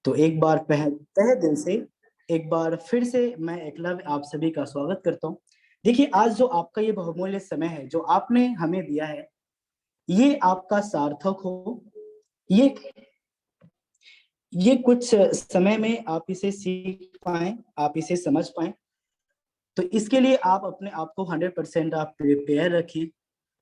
तो एक बार तहे दिल से एक बार फिर से मैं एकलव्य आप सभी का स्वागत करता हूँ। देखिए, आज जो आपका ये बहुमूल्य समय है जो आपने हमें दिया है, ये आपका सार्थक हो। ये ये कुछ समय में आप इसे सीख पाए, आप इसे समझ पाए, तो इसके लिए आप अपने आप को 100% आप प्रिपेयर रखें।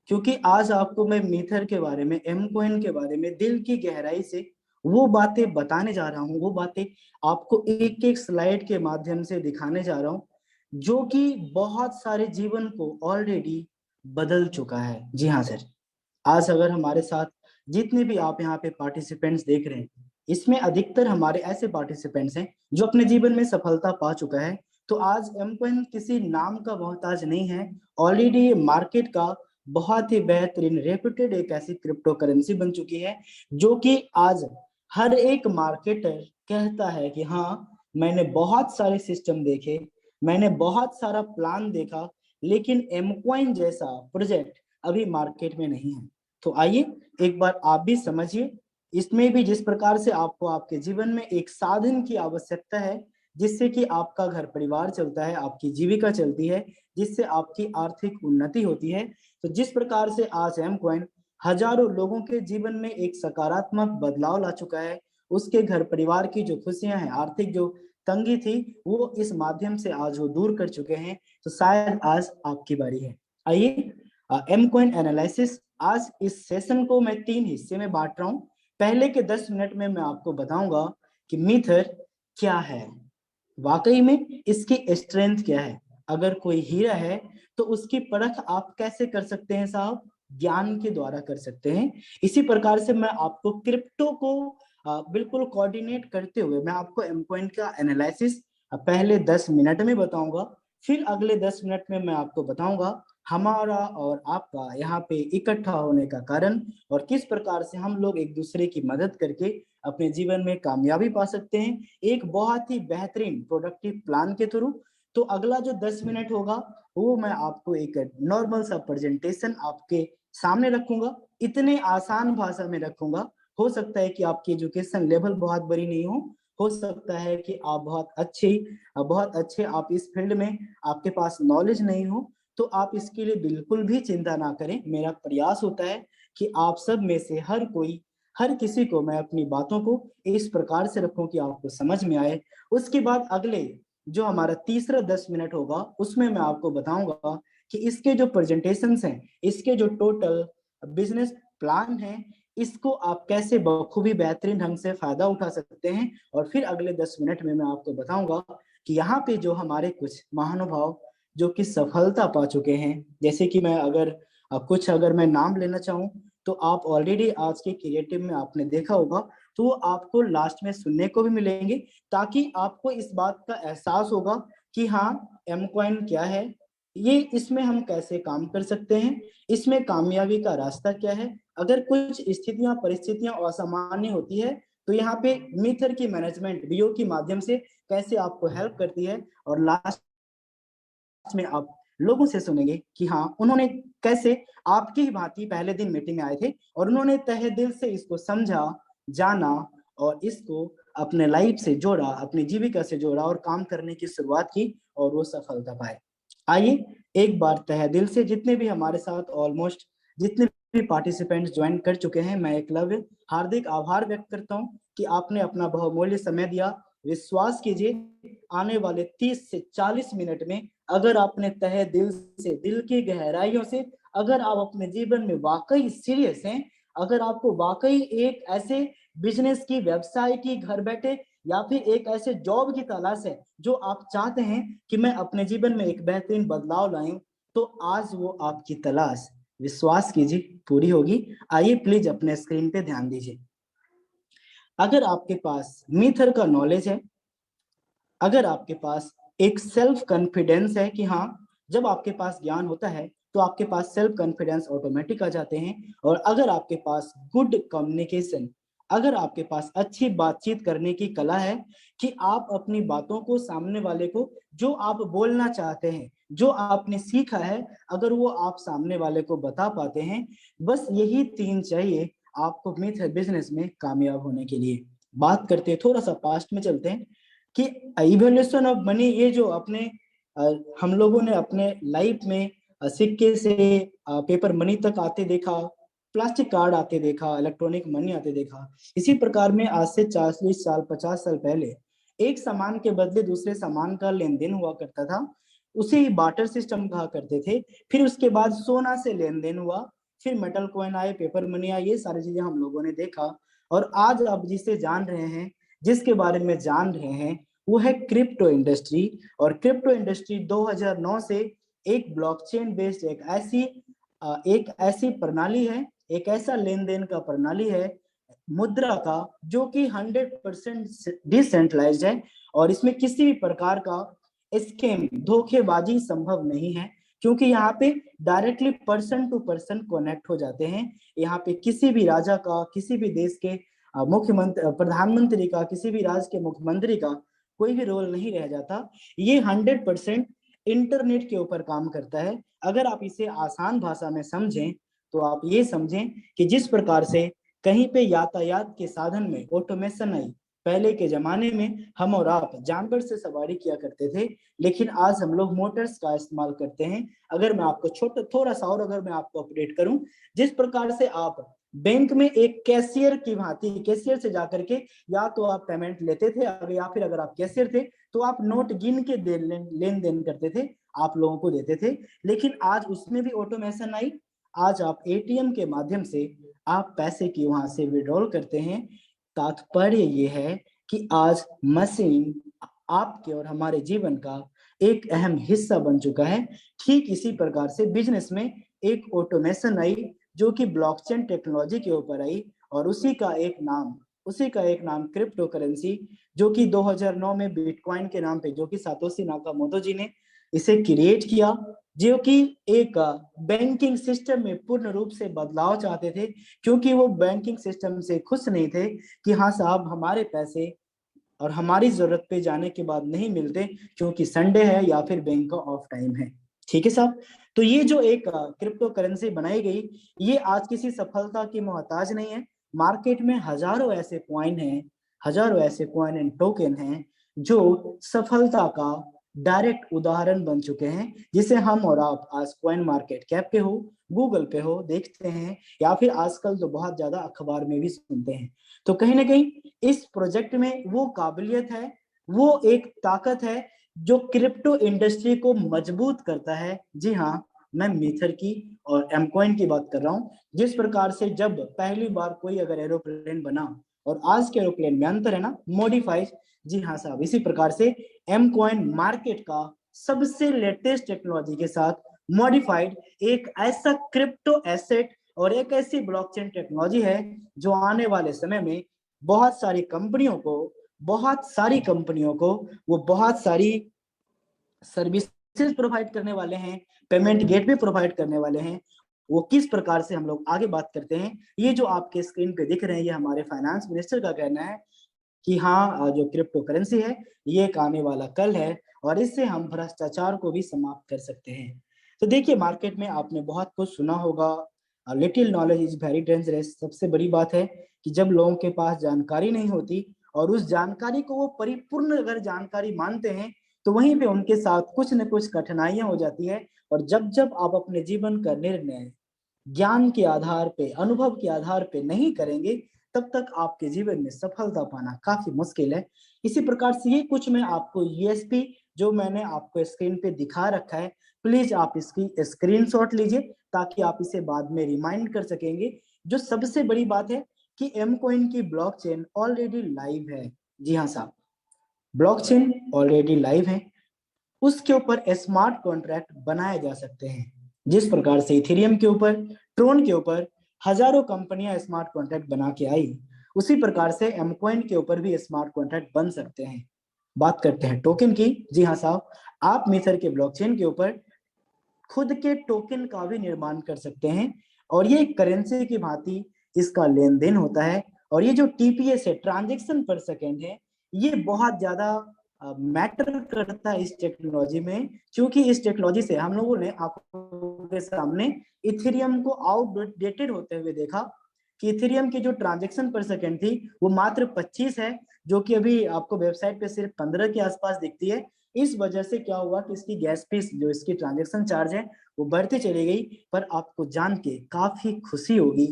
क्योंकि आज आपको मैं मीथर के बारे में, एम कॉइन के बारे में दिल की गहराई से वो बातें बताने जा रहा हूँ, वो बातें आपको एक एक स्लाइड के माध्यम से दिखाने जा रहा हूँ, जो कि बहुत सारे जीवन को ऑलरेडी बदल चुका है। जी हाँ सर, आज अगर हमारे साथ जितने भी आप यहाँ पे पार्टिसिपेंट्स देख रहे हैं, इसमें अधिकतर हमारे ऐसे पार्टिसिपेंट्स हैं जो अपने जीवन में सफलता पा चुका है। तो आज एम कॉइन किसी नाम का मोहताज नहीं है, ऑलरेडी ये मार्केट का बहुत ही बेहतरीन रेप्यूटेड एक ऐसी क्रिप्टो करेंसी बन चुकी है, जो कि आज हर एक मार्केटर कहता है कि हाँ, मैंने बहुत सारे सिस्टम देखे, मैंने बहुत सारा प्लान देखा, लेकिन एम कॉइन जैसा प्रोजेक्ट अभी मार्केट में नहीं है। तो आइए एक बार आप भी समझिए, इसमें भी जिस प्रकार से आपको आपके जीवन में एक साधन की आवश्यकता है, जिससे कि आपका घर परिवार चलता है, आपकी जीविका चलती है, जिससे आपकी आर्थिक उन्नति होती है। तो जिस प्रकार से आज एम कॉइन हजारों लोगों के जीवन में एक सकारात्मक बदलाव ला चुका है, उसके घर परिवार की जो खुशियां हैं, आर्थिक जो तंगी थी, वो इस माध्यम से आज वो दूर कर चुके हैं। तो शायद आज आपकी बारी है। आइए, एम कॉइन एनालिसिस, आज इस सेशन को मैं 3 हिस्से में बांट रहा हूं। पहले के 10 मिनट में मैं आपको बताऊंगा कि मीथर क्या है, वाकई में इसकी स्ट्रेंथ क्या है। अगर कोई हीरा है तो उसकी परख आप कैसे कर सकते हैं साहब? ज्ञान के द्वारा कर सकते हैं। इसी प्रकार से मैं आपको क्रिप्टो को बिल्कुल कोऑर्डिनेट करते हुए मैं आपको एम कॉइन का एनालिसिस पहले 10 मिनट में बताऊंगा। फिर अगले 10 मिनट में मैं आपको बताऊंगा हमारा और आपका यहाँ पे इकट्ठा होने का कारण, और किस प्रकार से हम लोग एक दूसरे की मदद करके अपने जीवन में कामयाबी पा सकते हैं, एक बहुत ही बेहतरीन प्रोडक्टिव प्लान के थ्रू। तो अगला जो 10 मिनट होगा, वो मैं आपको एक नॉर्मल सा प्रेजेंटेशन आपके सामने रखूंगा, इतने आसान भाषा में रखूंगा। हो सकता है कि आपकी एजुकेशन लेवल बहुत बड़ी नहीं हो सकता है कि आप बहुत अच्छे आप इस फील्ड में आपके पास नॉलेज नहीं हो, तो आप इसके लिए बिल्कुल भी चिंता ना करें। मेरा प्रयास होता है कि आप सब में से हर किसी को मैं अपनी बातों को इस प्रकार से रखूं कि आपको समझ में आए। उसके बाद अगले जो हमारा तीसरा 10 मिनट होगा, उसमें मैं आपको बताऊंगा कि इसके जो प्रेजेंटेशंस हैं, इसके जो टोटल बिजनेस प्लान है, इसको आप कैसे बखूबी बेहतरीन ढंग से फायदा उठा सकते हैं। और फिर अगले 10 मिनट में मैं आपको बताऊंगा कि यहाँ पे जो हमारे कुछ महानुभाव जो कि सफलता पा चुके हैं, जैसे कि मैं अगर मैं नाम लेना चाहूँ, तो आप ऑलरेडी आज के क्रिएटिव में आपने देखा होगा, तो वो आपको लास्ट में सुनने को भी मिलेंगे, ताकि आपको इस बात का एहसास होगा कि हाँ, एम कॉइन क्या है, ये इसमें हम कैसे काम कर सकते हैं, इसमें कामयाबी का रास्ता क्या है। अगर कुछ स्थितियां परिस्थितियां असामान्य होती है, तो यहाँ पे मीथर की मैनेजमेंट बीओ के माध्यम से कैसे आपको हेल्प करती है। और लास्ट में आप लोगों से सुनेंगे कि हाँ, उन्होंने कैसे आपकी ही भांति पहले दिन मीटिंग में आए थे और उन्होंने तहे दिल से इसको समझा, जाना और इसको अपने लाइफ से जोड़ा, अपनी जीविका से जोड़ा और काम करने की शुरुआत की, और वो सफलता पाए। आइए एक बार तहे दिल से जितने भी हमारे साथ ऑलमोस्ट जितने भी पार्टिसिपेंट्स ज्वाइन कर चुके हैं, मैं एकलव्य हार्दिक आभार व्यक्त करता हूँ कि आपने अपना बहुमूल्य समय दिया। विश्वास कीजिए, आने वाले 30 से 40 मिनट में अगर आपने तहे दिल से, दिल की गहराइयों से, अगर आप अपने जीवन में वाकई सीरियस हैं, अगर आपको वाकई एक ऐसे बिजनेस की, व्यवसाय की, घर बैठे या फिर एक ऐसे जॉब की तलाश है जो आप चाहते हैं कि मैं अपने जीवन में एक बेहतरीन बदलाव लाऊं, तो आज वो आपकी तलाश, विश्वास कीजिए, पूरी होगी। आइए प्लीज अपने स्क्रीन पे ध्यान दीजिए। अगर आपके पास मीथर का नॉलेज है, अगर आपके पास एक सेल्फ कॉन्फिडेंस है कि हाँ, जब आपके पास ज्ञान होता है तो आपके पास सेल्फ कॉन्फिडेंस ऑटोमेटिक आ जाते हैं। और अगर आपके पास गुड कम्युनिकेशन, अगर आपके पास अच्छी बातचीत करने की कला है कि आप अपनी बातों को सामने वाले को, जो आप बोलना चाहते हैं, जो आपने सीखा है, अगर वो आप सामने वाले को बता पाते हैं, बस यही 3 चाहिए आपको मिथ बिजनेस में कामयाब होने के लिए। बात करते हैं, थोड़ा सा पास्ट में चलते हैं कि इवोल्यूशन ऑफ मनी, ये जो अपने हम लोगों ने अपने लाइफ में सिक्के से पेपर मनी तक आते देखा, प्लास्टिक कार्ड आते देखा, इलेक्ट्रॉनिक मनी आते देखा। इसी प्रकार में आज से 40 साल 50 साल पहले एक सामान के बदले दूसरे सामान का लेन देन हुआ करता था, उसे ही बार्टर सिस्टम कहा करते थे। फिर उसके बाद सोना से लेन देन हुआ, फिर मेटल कॉइन आए, पेपर मनी आए, ये सारी चीजें हम लोगों ने देखा। और आज आप जिसे जान रहे हैं, जिसके बारे में जान रहे हैं, वो है क्रिप्टो इंडस्ट्री। और क्रिप्टो इंडस्ट्री 2009 से एक ब्लॉकचेन बेस्ड एक ऐसी प्रणाली है, एक ऐसा लेन देन का प्रणाली है मुद्रा का, जो कि 100% डिसेंट्रलाइज्ड है और इसमें किसी भी प्रकार का स्कैम, धोखेबाजी संभव नहीं है, क्योंकि यहाँ पे directly person to person connect हो जाते हैं। यहाँ पे किसी भी राजा का, किसी भी देश के मुख्यमंत्री, प्रधानमंत्री का, किसी भी राज्य के मुख्यमंत्री का कोई भी रोल नहीं रह जाता। ये 100% इंटरनेट के ऊपर काम करता है। अगर आप इसे आसान भाषा में समझें तो आप ये समझें कि जिस प्रकार से कहीं पे यातायात के साधन में ऑटोमेशन आई, पहले के जमाने में हम और आप जानवर से सवारी किया करते थे, लेकिन आज हम लोग मोटर्स का इस्तेमाल करते हैं। अगर मैं आपको छोटा थोड़ा सा और अगर मैं आपको अपडेट करूं, जिस प्रकार से आप बैंक में एक कैशियर की भांति, कैशियर से जाकर के या तो आप पेमेंट लेते थे, या फिर अगर आप कैशियर थे तो आप नोट गिन के लेन देन करते थे, आप लोगों को देते थे। लेकिन आज उसमें भी ऑटोमेशन आई। आज आप एटीएम के माध्यम से आप पैसे की वहां से विड्रॉल करते हैं। तात्पर्य ये है कि आज मशीन आपके और हमारे जीवन का एक अहम हिस्सा बन चुका है। ठीक इसी प्रकार से बिजनेस में एक ऑटोमेशन आई, जो कि ब्लॉकचेन टेक्नोलॉजी के ऊपर आई, और उसी का एक नाम क्रिप्टो करेंसी, जो कि 2009 में बिटकॉइन के नाम पे, जो कि सातोशी नाकामोटो जी ने इसे क्रिएट किया, जो कि एक बैंकिंग सिस्टम में पूर्ण रूप से बदलाव चाहते थे, क्योंकि वो बैंकिंग सिस्टम से खुश नहीं थे कि हाँ साहब हमारे पैसे और हमारी जरूरत पे जाने के बाद नहीं मिलते, क्योंकि संडे है या फिर बैंक का ऑफ टाइम है। ठीक है साहब। तो ये जो एक क्रिप्टो करेंसी बनाई गई, ये आज किसी सफलता की मोहताज नहीं है। मार्केट में हजारों ऐसे कॉइन एंड टोकन हैं जो सफलता का डायरेक्ट उदाहरण बन चुके हैं, जिसे हम और आप आज कॉइन मार्केट कैप पे हो, गूगल पे हो देखते हैं, या फिर आजकल तो बहुत ज्यादा अखबार में भी सुनते हैं। तो कहीं ना कहीं इस प्रोजेक्ट में वो काबिलियत है, वो एक ताकत है जो क्रिप्टो इंडस्ट्री को मजबूत करता है। जी हाँ, मैं मीथर की और एमकॉइन की बात कर रहा हूँ। जिस प्रकार से जब पहली बार कोई अगर एरोप्लेन बना और आज के एरोप्लेन में अंतर है ना, मॉडिफाइड। जी हाँ साहब, इसी प्रकार से एमकॉइन मार्केट का सबसे लेटेस्ट टेक्नोलॉजी के साथ मॉडिफाइड एक ऐसा क्रिप्टो एसेट और एक ऐसी ब्लॉकचेन टेक्नोलॉजी है जो आने वाले समय में बहुत सारी कंपनियों को वो बहुत सारी सर्विसेज प्रोवाइड करने वाले हैं, पेमेंट गेटवे प्रोवाइड करने वाले हैं। वो किस प्रकार से हम लोग आगे बात करते हैं, ये जो आपके स्क्रीन पे दिख रहे हैं, ये हमारे फाइनेंस मिनिस्टर का कहना है कि हाँ, जो क्रिप्टो करेंसी है ये एक आने वाला कल है और इससे हम भ्रष्टाचार को भी समाप्त कर सकते हैं। तो देखिए, मार्केट में आपने बहुत कुछ सुना होगा, little knowledge is very dangerous. सबसे बड़ी बात है कि जब लोगों के पास जानकारी नहीं होती और उस जानकारी को वो परिपूर्ण अगर जानकारी मानते हैं, तो वहीं पे उनके साथ कुछ न कुछ कठिनाइयां हो जाती है। और जब जब आप अपने जीवन का निर्णय ज्ञान के आधार पे, अनुभव के आधार पे नहीं करेंगे, तब तक आपके जीवन में सफलता पाना काफी मुश्किल है। इसी प्रकार से ये कुछ मैं आपको यूएसपी जो मैंने आपको स्क्रीन पे दिखा रखा है, प्लीज आप इसकी स्क्रीनशॉट लीजिए ताकि आप इसे बाद में रिमाइंड कर सकेंगे। जो सबसे बड़ी बात है कि एम कॉइन की ब्लॉकचेन ऑलरेडी लाइव है। जी हाँ साहब, ब्लॉकचेन ऑलरेडी लाइव है, उसके ऊपर स्मार्ट कॉन्ट्रैक्ट बनाए जा सकते हैं। जिस प्रकार से इथेरियम के ऊपर, ट्रोन के ऊपर हजारों कंपनियां स्मार्ट कॉन्ट्रैक्ट बना के आई, उसी प्रकार से एमकॉइन के ऊपर भी स्मार्ट कॉन्ट्रैक्ट बन सकते हैं। बात करते हैं टोकन की। जी हाँ साहब, आप मीथर के ब्लॉकचेन के ऊपर खुद के टोकन का भी निर्माण कर सकते हैं, और ये करेंसी की भांति इसका लेन देन होता है। और ये जो टीपीएस है, ट्रांजेक्शन पर सेकेंड है, ये बहुत ज्यादा मैटर करता है इस टेक्नोलॉजी में, क्योंकि इस टेक्नोलॉजी से हम लोगों ने आपके सामने इथेरियम को आउटडेटेड होते हुए देखा। कि इथेरियम की जो ट्रांजेक्शन पर सेकंड थी वो मात्र 25 है, जो कि अभी आपको वेबसाइट पे सिर्फ 15 के आसपास दिखती है। इस वजह से क्या हुआ कि इसकी गैस फीस, जो इसकी ट्रांजेक्शन चार्ज है, वो बढ़ती चली गई। पर आपको जान के काफी खुशी होगी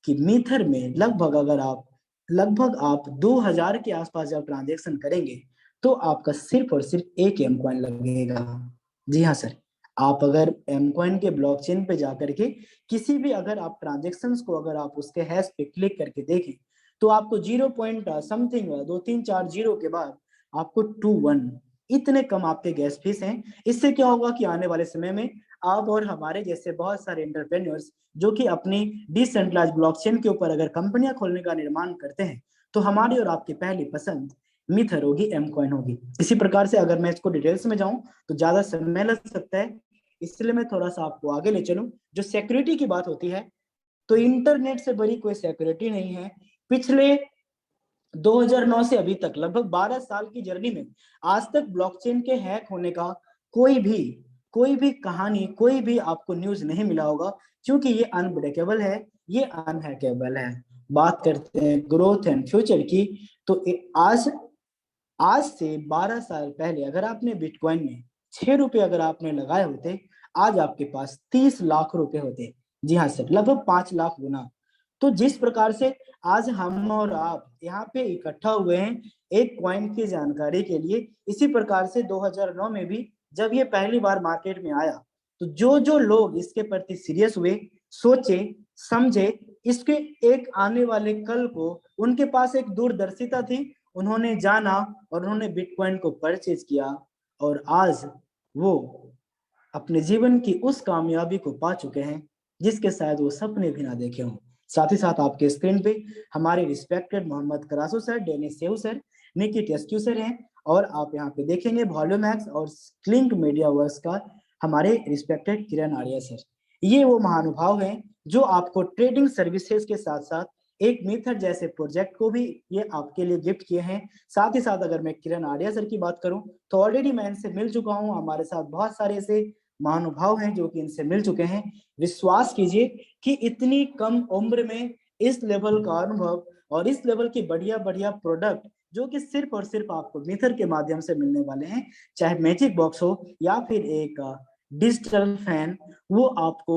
कि मीथर में लगभग आप 2000 के आसपास जब ट्रांजेक्शन करेंगे तो आपका सिर्फ और सिर्फ एक एम कॉइन लगेगा। जी हाँ सर, आप अगर एम कॉइन के ब्लॉकचेन पे जाकर के किसी भी अगर आप ट्रांजेक्शन्स को अगर आप उसके हैश पे क्लिक करके देखें तो आपको 0 पॉइंट समथिंग 2 3 4 0 के बाद आपको 2 1 इतने कम आपके गैस फीस हैं। इससे क्या होगा कि आने वाले समय में आप और हमारे जैसे बहुत सारे एंटरप्रेन्योर्स जो कि अपनी डिसेंट्रलाइज्ड ब्लॉकचेन के ऊपर अगर कंपनियां खोलने का निर्माण करते हैं तो हमारी और आपकी पहली पसंद मिथर होगी, एम कॉइन होगी। इसी प्रकार से अगर मैं इसको डिटेल्स में जाऊं तो ज्यादा समय लग सकता है, इसलिए मैं थोड़ा सा आपको आगे ले चलूं। जो सिक्योरिटी की बात होती है तो इंटरनेट से बड़ी कोई सिक्योरिटी नहीं है। पिछले 2009 से अभी तक लगभग 12 साल की जर्नी में आज तक ब्लॉकचेन के हैक होने का कोई भी कहानी, कोई भी आपको न्यूज नहीं मिला होगा, क्योंकि ये अनब्रेकेबल है, ये अनहैकेबल है। बात करते हैं ग्रोथ एंड फ्यूचर की, तो आज आज से 12 साल पहले अगर आपने बिटकॉइन में 6 रुपए अगर आपने लगाए होते, आज आपके पास 30 लाख रुपए होते। जी हाँ सर, लगभग 5 लाख गुना। तो जिस प्रकार से आज हम और आप यहाँ पे इकट्ठा हुए हैं एक कॉइन की जानकारी के लिए, इसी प्रकार से 2009 में भी जब ये पहली बार मार्केट में आया तो जो जो लोग इसके प्रति सीरियस हुए, सोचे, समझे, इसके एक आने वाले कल को, उनके पास एक दूरदर्शिता थी, उन्होंने जाना और उन्होंने बिटकॉइन को परचेज किया और आज वो अपने जीवन की उस कामयाबी को पा चुके हैं जिसके शायद वो सपने भी ना देखे हों। साथ ही साथ आपके स्क्रीन पे हमारे respected Mohammad करासू sir, Dennis सेहू sir, निकी टेस्क्यू सर हैं, और आप यहाँ पे देखेंगे वॉल्यूमैक्स और क्लिंक मीडिया वर्क्स का हमारे रिस्पेक्टेड किरण आर्या सर। ये वो महानुभाव हैं जो आपको ट्रेडिंग सर्विसेज के साथ साथ एक मीथर जैसे प्रोजेक्ट को भी ये आपके लिए गिफ्ट किए हैं। साथ ही साथ अगर मैं किरण आर्या सर की बात करूं तो ऑलरेडी मैं इनसे मिल चुका हूं, हमारे साथ बहुत सारे ऐसे महानुभाव हैं जो कि इनसे मिल चुके हैं। विश्वास कीजिए कि इतनी कम उम्र में इस लेवल का अनुभव और इस लेवल की बढ़िया बढ़िया प्रोडक्ट जो कि सिर्फ और सिर्फ आपको मीथर के माध्यम से मिलने वाले हैं, चाहे मैजिक बॉक्स हो या फिर एक डिजिटल फैन, वो आपको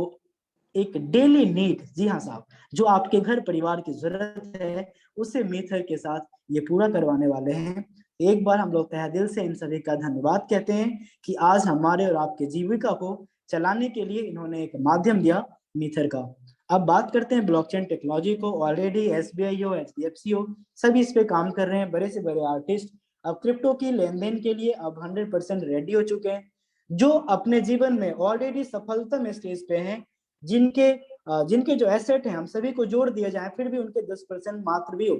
एक डेली नीड, जी हाँ साहब, जो आपके घर परिवार की जरूरत है उसे मीथर के साथ ये पूरा करवाने वाले हैं। एक बार हम लोग तहे दिल से इन सभी का धन्यवाद कहते हैं कि आज हमारे और आपके जीविका को चलाने के लिए इन्होंने एक माध्यम दिया मीथर का। अब बात करते हैं ब्लॉकचेन टेक्नोलॉजी को। ऑलरेडी एसबीआई हो, एचडीएफसी हो, सभी इस पे काम कर रहे हैं, बड़े से बड़े आर्टिस्ट अब क्रिप्टो की लेन देन के लिए अब 100% रेडी हो चुके हैं। जो अपने जीवन में ऑलरेडी सफलतम स्टेज पे हैं, जिनके जिनके जो एसेट हैं हम सभी को जोड़ दिया जाए फिर भी उनके 10% मात्र भी हो,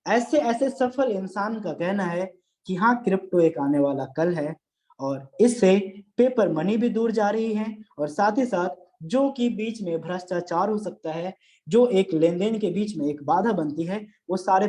ऐसे ऐसे सफल इंसान का कहना है कि हाँ क्रिप्टो एक आने वाला कल है और इससे पेपर मनी भी दूर जा रही है, और साथ ही साथ जो कि बीच में भ्रष्टाचार हो सकता है, जो एक लेन देन के बीच में एक बाधा बनती है, वो सारे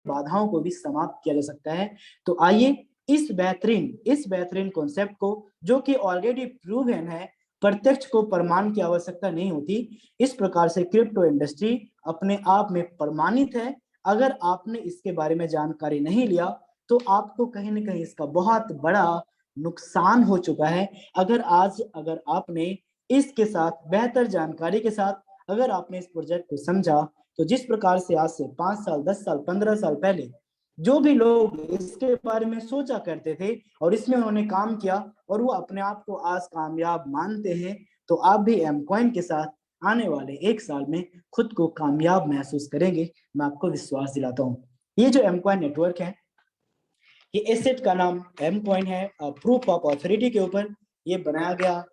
बाधाओं को भी समाप्त किया जा सकता है। तो आइए इस बेहतरीन कॉन्सेप्ट को, जो कि ऑलरेडी प्रूवन है, प्रत्यक्ष को प्रमाण की आवश्यकता नहीं होती, इस प्रकार से क्रिप्टो इंडस्ट्री अपने आप में प्रमाणित है। अगर आपने इसके बारे में जानकारी नहीं लिया तो आपको कहीं ना कहीं इसका बहुत बड़ा नुकसान हो चुका है। अगर आपने इसके साथ बेहतर जानकारी के साथ अगर आपने इस प्रोजेक्ट को समझा, तो जिस प्रकार से आज से 5 साल, 10 साल, 15 साल पहले जो भी लोग इसके बारे में सोचा करते थे और इसमें उन्होंने काम किया और वो अपने आप को आज कामयाब मानते हैं, तो आप भी एम कॉइन के साथ आने वाले 1 साल में खुद को कामयाब महसूस करेंगे, मैं आपको विश्वास दिलाता हूँ। ये जो एम कॉइन नेटवर्क है, ये एसेट का नाम एम कॉइन है, प्रूफ ऑफ ऑथोरिटी के ऊपर ये बनाया गया।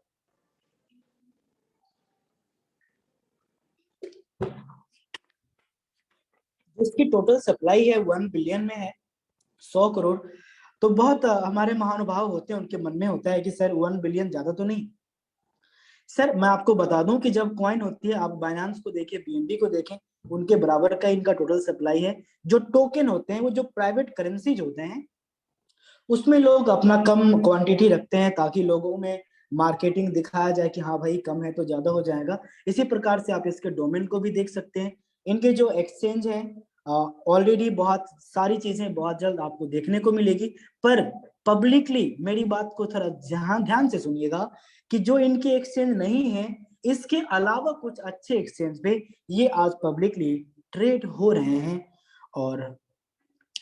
इसकी टोटल सप्लाई है 1 बिलियन में है, 100 करोड़। तो बहुत हमारे महानुभाव होते हैं, उनके मन में होता है कि सर 1 बिलियन ज्यादा तो नहीं। सर मैं आपको बता दूं कि जब कॉइन होती है, आप बाइनांस को देखें, बीएनबी को देखें, उनके बराबर का इनका टोटल सप्लाई है। जो टोकन होते हैं, वो जो प्राइवेट करेंसीज होते हैं, उसमें लोग अपना कम क्वांटिटी रखते हैं ताकि लोगों में मार्केटिंग दिखाया जाए कि हाँ भाई कम है तो ज्यादा हो जाएगा। इसी प्रकार से आप इसके डोमेन को भी देख सकते हैं। इनके जो एक्सचेंज है ऑलरेडी बहुत सारी चीजें बहुत जल्द आपको देखने को मिलेगी। पर पब्लिकली मेरी बात को थोड़ा ध्यान से सुनिएगा कि जो इनके एक्सचेंज नहीं है, इसके अलावा कुछ अच्छे एक्सचेंज पे ये आज पब्लिकली ट्रेड हो रहे हैं। और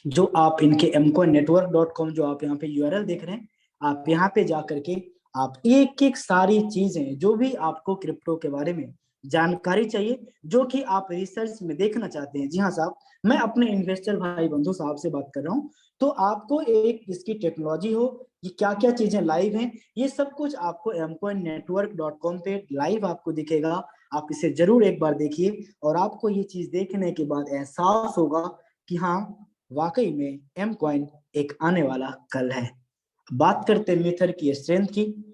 जो आप इनके mcoinnetwork.com जो आप यहाँ पे यूआरएल देख रहे हैं, आप यहाँ पे जा करके आप एक एक सारी चीजें जो भी आपको क्रिप्टो के बारे में जानकारी चाहिए, जो कि आप रिसर्च में देखना चाहते हैं, जी हाँ साहब, मैं अपने इन्वेस्टर भाई बंधु साहब से बात कर रहा हूँ, तो आपको एक इसकी टेक्नोलॉजी हो, ये क्या क्या चीजें लाइव हैं, ये सब कुछ आपको mcoinnetwork.com पे लाइव आपको दिखेगा। आप इसे जरूर एक बार देखिए और आपको ये चीज देखने के बाद एहसास होगा कि हाँ, वाकई में एम कॉइन एक आने वाला कल है। बात करते हैं मीथर की स्ट्रेंथ की।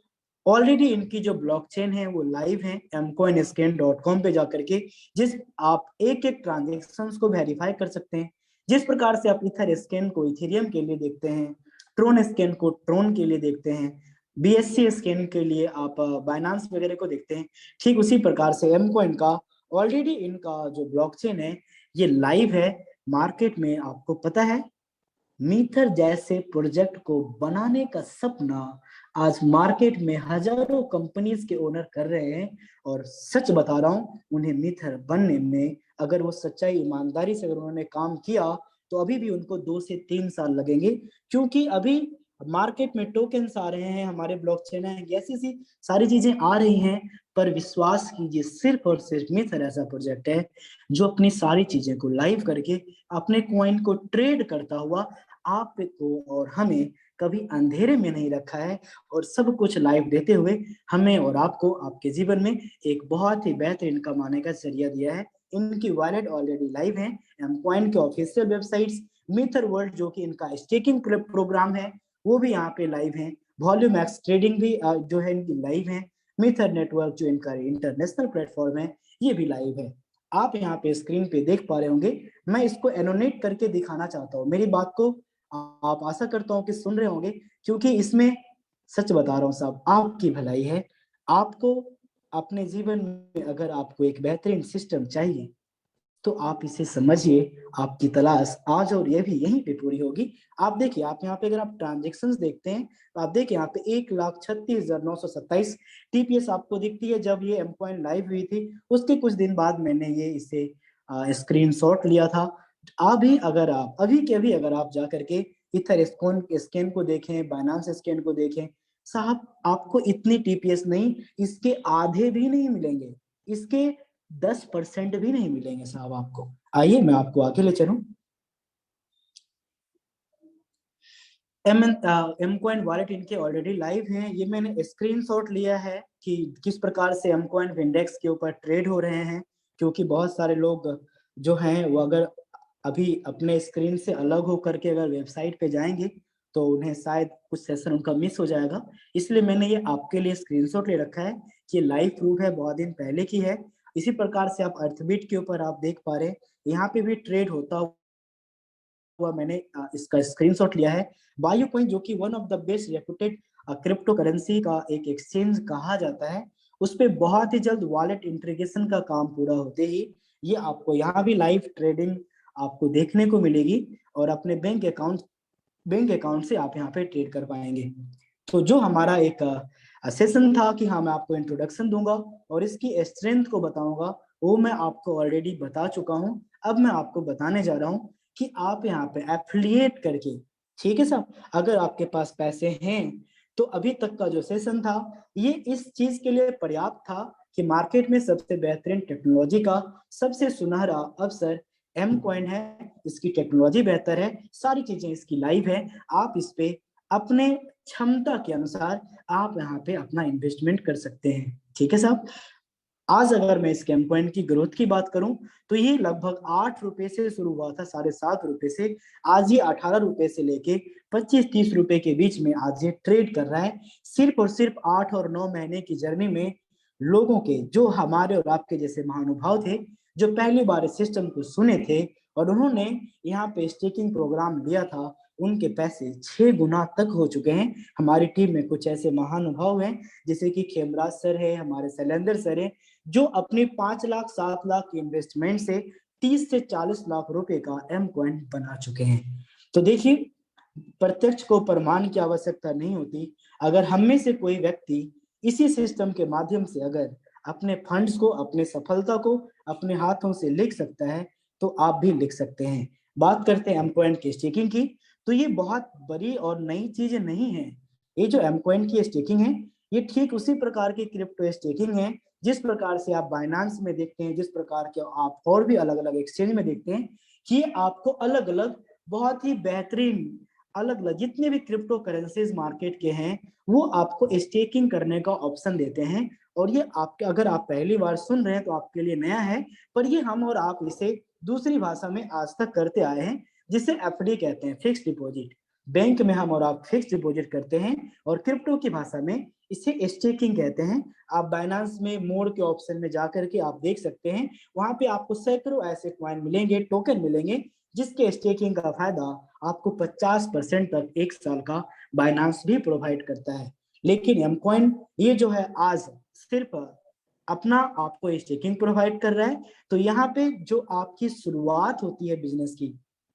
ऑलरेडी इनकी जो ब्लॉकचेन है वो लाइव है mcoinscan.com पे जाकर के, जिस आप एक एक ट्रांजेक्शन को वेरीफाई कर सकते हैं। जिस प्रकार से आप इथर स्कैन को इथेरियम के लिए देखते हैं, ट्रोन स्कैन को ट्रोन के लिए देखते हैं, बीएससी स्कैन के लिए आप बाइनांस वगैरह को देखते हैं, ठीक उसी प्रकार से एम कॉइन का ऑलरेडी इनका जो ब्लॉकचेन है ये लाइव है मार्केट में। आपको पता है, मीथर जैसे प्रोजेक्ट को बनाने का सपना आज मार्केट में हजारों कंपनीज के ओनर कर रहे हैं। और सच बता रहा हूं, उन्हें मीथर बनने में अगर वो सच्चाई ईमानदारी से अगर उन्होंने काम किया तो अभी भी उनको 2 से 3 साल लगेंगे, क्योंकि अभी मार्केट में टोकन्स आ रहे हैं, हमारे ब्लॉकचेन है, ऐसी सी सारी चीजें आ रही हैं। पर विश्वास कीजिए, सिर्फ और सिर्फ मीथर ऐसा प्रोजेक्ट है जो अपनी सारी चीजें को लाइव करके अपने कॉइन को ट्रेड करता हुआ आपको और हमें कभी अंधेरे में नहीं रखा है, और सब कुछ लाइव देते हुए हमें और आपको आपके जीवन में एक बहुत ही बेहतरीन कमाने का जरिया दिया है। इनकी वॉलेट ऑलरेडी लाइव है, एमकॉइन के ऑफिशियल वेबसाइट्स, मीथर वर्ल्ड जो कि इनका स्टेकिंग प्रोग्राम है वो भी यहाँ पे लाइव है, वॉल्यूम एक्स ट्रेडिंग भी जो है इनकी लाइव है, मीथर नेटवर्क जो इनका इंटरनेशनल प्लेटफॉर्म है ये भी लाइव है। आप यहाँ पे स्क्रीन पे देख पा रहे होंगे, मैं इसको एनोनेट करके दिखाना चाहता हूँ, मेरी बात को आप आशा करता हूं कि सुन रहे होंगे, क्योंकि इसमें सच बता रहा हूं साहब, आपकी भलाई है। आपको अपने जीवन में अगर आपको एक बेहतरीन सिस्टम चाहिए तो आप इसे समझिए, आपकी तलाश आज और ये भी यहीं पे पूरी होगी। आप देखिए, आप यहाँ पे अगर आप ट्रांजेक्शन्स देखते हैं तो आप देखिए यहाँ पे 1,36,927 टीपीएस आपको दिखती है। जब ये एमकॉइन लाइव हुई थी उसके कुछ दिन बाद मैंने ये इसे स्क्रीनशॉट लिया था। अभी के अभी अगर आप जा करके इथर स्कैन को देखें, बाइनांस स्कैन को देखें साहब, आपको इतनी टीपीएस नहीं, इसके आधे भी नहीं मिलेंगे, इसके 10% भी नहीं मिलेंगे साहब आपको। आइए मैं आपको आगे ले चलूं। एमकॉइन वॉलेट इनके ऑलरेडी लाइव हैं, ये मैंने स्क्रीनशॉट लिया है कि किस प्रकार से एमकॉइन इंडेक्स के ऊपर ट्रेड हो रहे हैं, क्योंकि बहुत सारे लोग जो हैं वो अगर अभी अपने स्क्रीन से अलग होकर के अगर वेबसाइट पे जाएंगे तो उन्हें शायद कुछ सेशन उनका मिस हो जाएगा, इसलिए मैंने ये आपके लिए स्क्रीनशॉट ले रखा है कि लाइव प्रूफ है, बहुत दिन पहले की है। इसी प्रकार से आप अर्थबीट के ऊपर आप देख पा रहे हैं, यहाँ पे भी ट्रेड होता हुआ मैंने इसका स्क्रीनशॉट लिया है। बायो कॉइन जो कि one of the best reputed crypto currency का एक एक्सचेंज कहा जाता है, उस पे बहुत ही जल्द वॉलेट इंटीग्रेशन का काम पूरा होते ही ये आपको यहाँ भी लाइव ट्रेडिंग आपको देखने को मिलेगी, और अपने बैंक अकाउंट से आप यहाँ पे ट्रेड कर पाएंगे। तो जो हमारा एक सेशन था कि हाँ मैं आपको इंट्रोडक्शन दूंगा और इसकी स्ट्रेंथ को बताऊंगा, वो मैं आपको ऑलरेडी बता चुका हूँ। अब मैं आपको बताने जा रहा हूँ कि आप यहाँ पे एफिलिएट करके, ठीक है साहब, अगर आपके पास पैसे हैं तो अभी तक का जो सेशन था ये इस चीज के लिए पर्याप्त था कि मार्केट में सबसे बेहतरीन टेक्नोलॉजी का सबसे सुनहरा अवसर एम कॉइन है। इसकी टेक्नोलॉजी बेहतर है, सारी चीजें इसकी लाइव है, आप इस पे अपने क्षमता के अनुसार आप यहाँ पे अपना इन्वेस्टमेंट कर सकते हैं, ठीक है साहब। आज अगर मैं इस कैम कॉइन की ग्रोथ की बात करूं तो ये लगभग 8 रुपए से शुरू हुआ था, 7.5 रुपए से, आज ये 18 रुपए से लेके 25-30 रुपए के बीच में आज ये ट्रेड कर रहा है। सिर्फ और सिर्फ 8 और 9 महीने की जर्नी में लोगों के, जो हमारे और आपके जैसे महानुभाव थे, जो पहली बार इस सिस्टम को सुने थे और उन्होंने यहाँ पे स्टेकिंग प्रोग्राम लिया था, उनके पैसे 6 गुना तक हो चुके हैं। हमारी टीम में कुछ ऐसे महानुभाव हैं जैसे कि खेमराज सर है, हमारे शैलेंद्र सर है, जो अपने 5 लाख 7 लाख की इन्वेस्टमेंट से 30 से 40 लाख रुपए का एम कॉइन बना चुके हैं। तो देखिए, प्रत्यक्ष को प्रमाण की आवश्यकता नहीं होती। अगर हम में से कोई व्यक्ति इसी सिस्टम के माध्यम से अगर अपने फंड्स को, अपने सफलता को अपने हाथों से लिख सकता है, तो आप भी लिख सकते हैं। बात करते हैं एमकॉइन की स्टेकिंग की, तो ये बहुत बड़ी और नई चीज नहीं है। ये जो एमकॉइन की स्टेकिंग है, ये ठीक उसी प्रकार की क्रिप्टो स्टेकिंग है जिस प्रकार से आप बाइनांस में देखते हैं, जिस प्रकार के आप और भी अलग अलग एक्सचेंज में देखते हैं कि आपको अलग अलग बहुत ही बेहतरीन अलग अलग जितने भी क्रिप्टो करेंसीज मार्केट के हैं, वो आपको स्टेकिंग करने का ऑप्शन देते हैं। और ये आपके, अगर आप पहली बार सुन रहे हैं तो आपके लिए नया है, पर ये हम और आप इसे दूसरी भाषा में आज तक करते आए हैं, जिसे एफडी कहते हैं, फिक्स डिपॉजिट। बैंक में हम और आप फिक्स डिपॉजिट करते हैं, और क्रिप्टो की भाषा में इसे स्टेकिंग कहते हैं। आप बाइनांस में मोड के ऑप्शन में जाकर के आप देख सकते हैं, वहां पे आपको सैकड़ों ऐसे कॉइन मिलेंगे, टोकन मिलेंगे, जिसके स्टेकिंग का फायदा आपको 50% तक एक साल का बाइनांस भी प्रोवाइड करता है। लेकिन एमकॉइन ये जो है आज सिर्फ अपना आपको स्टेकिंग प्रोवाइड कर रहा है। तो यहाँ पे जो आपकी शुरुआत होती है बिजनेस की,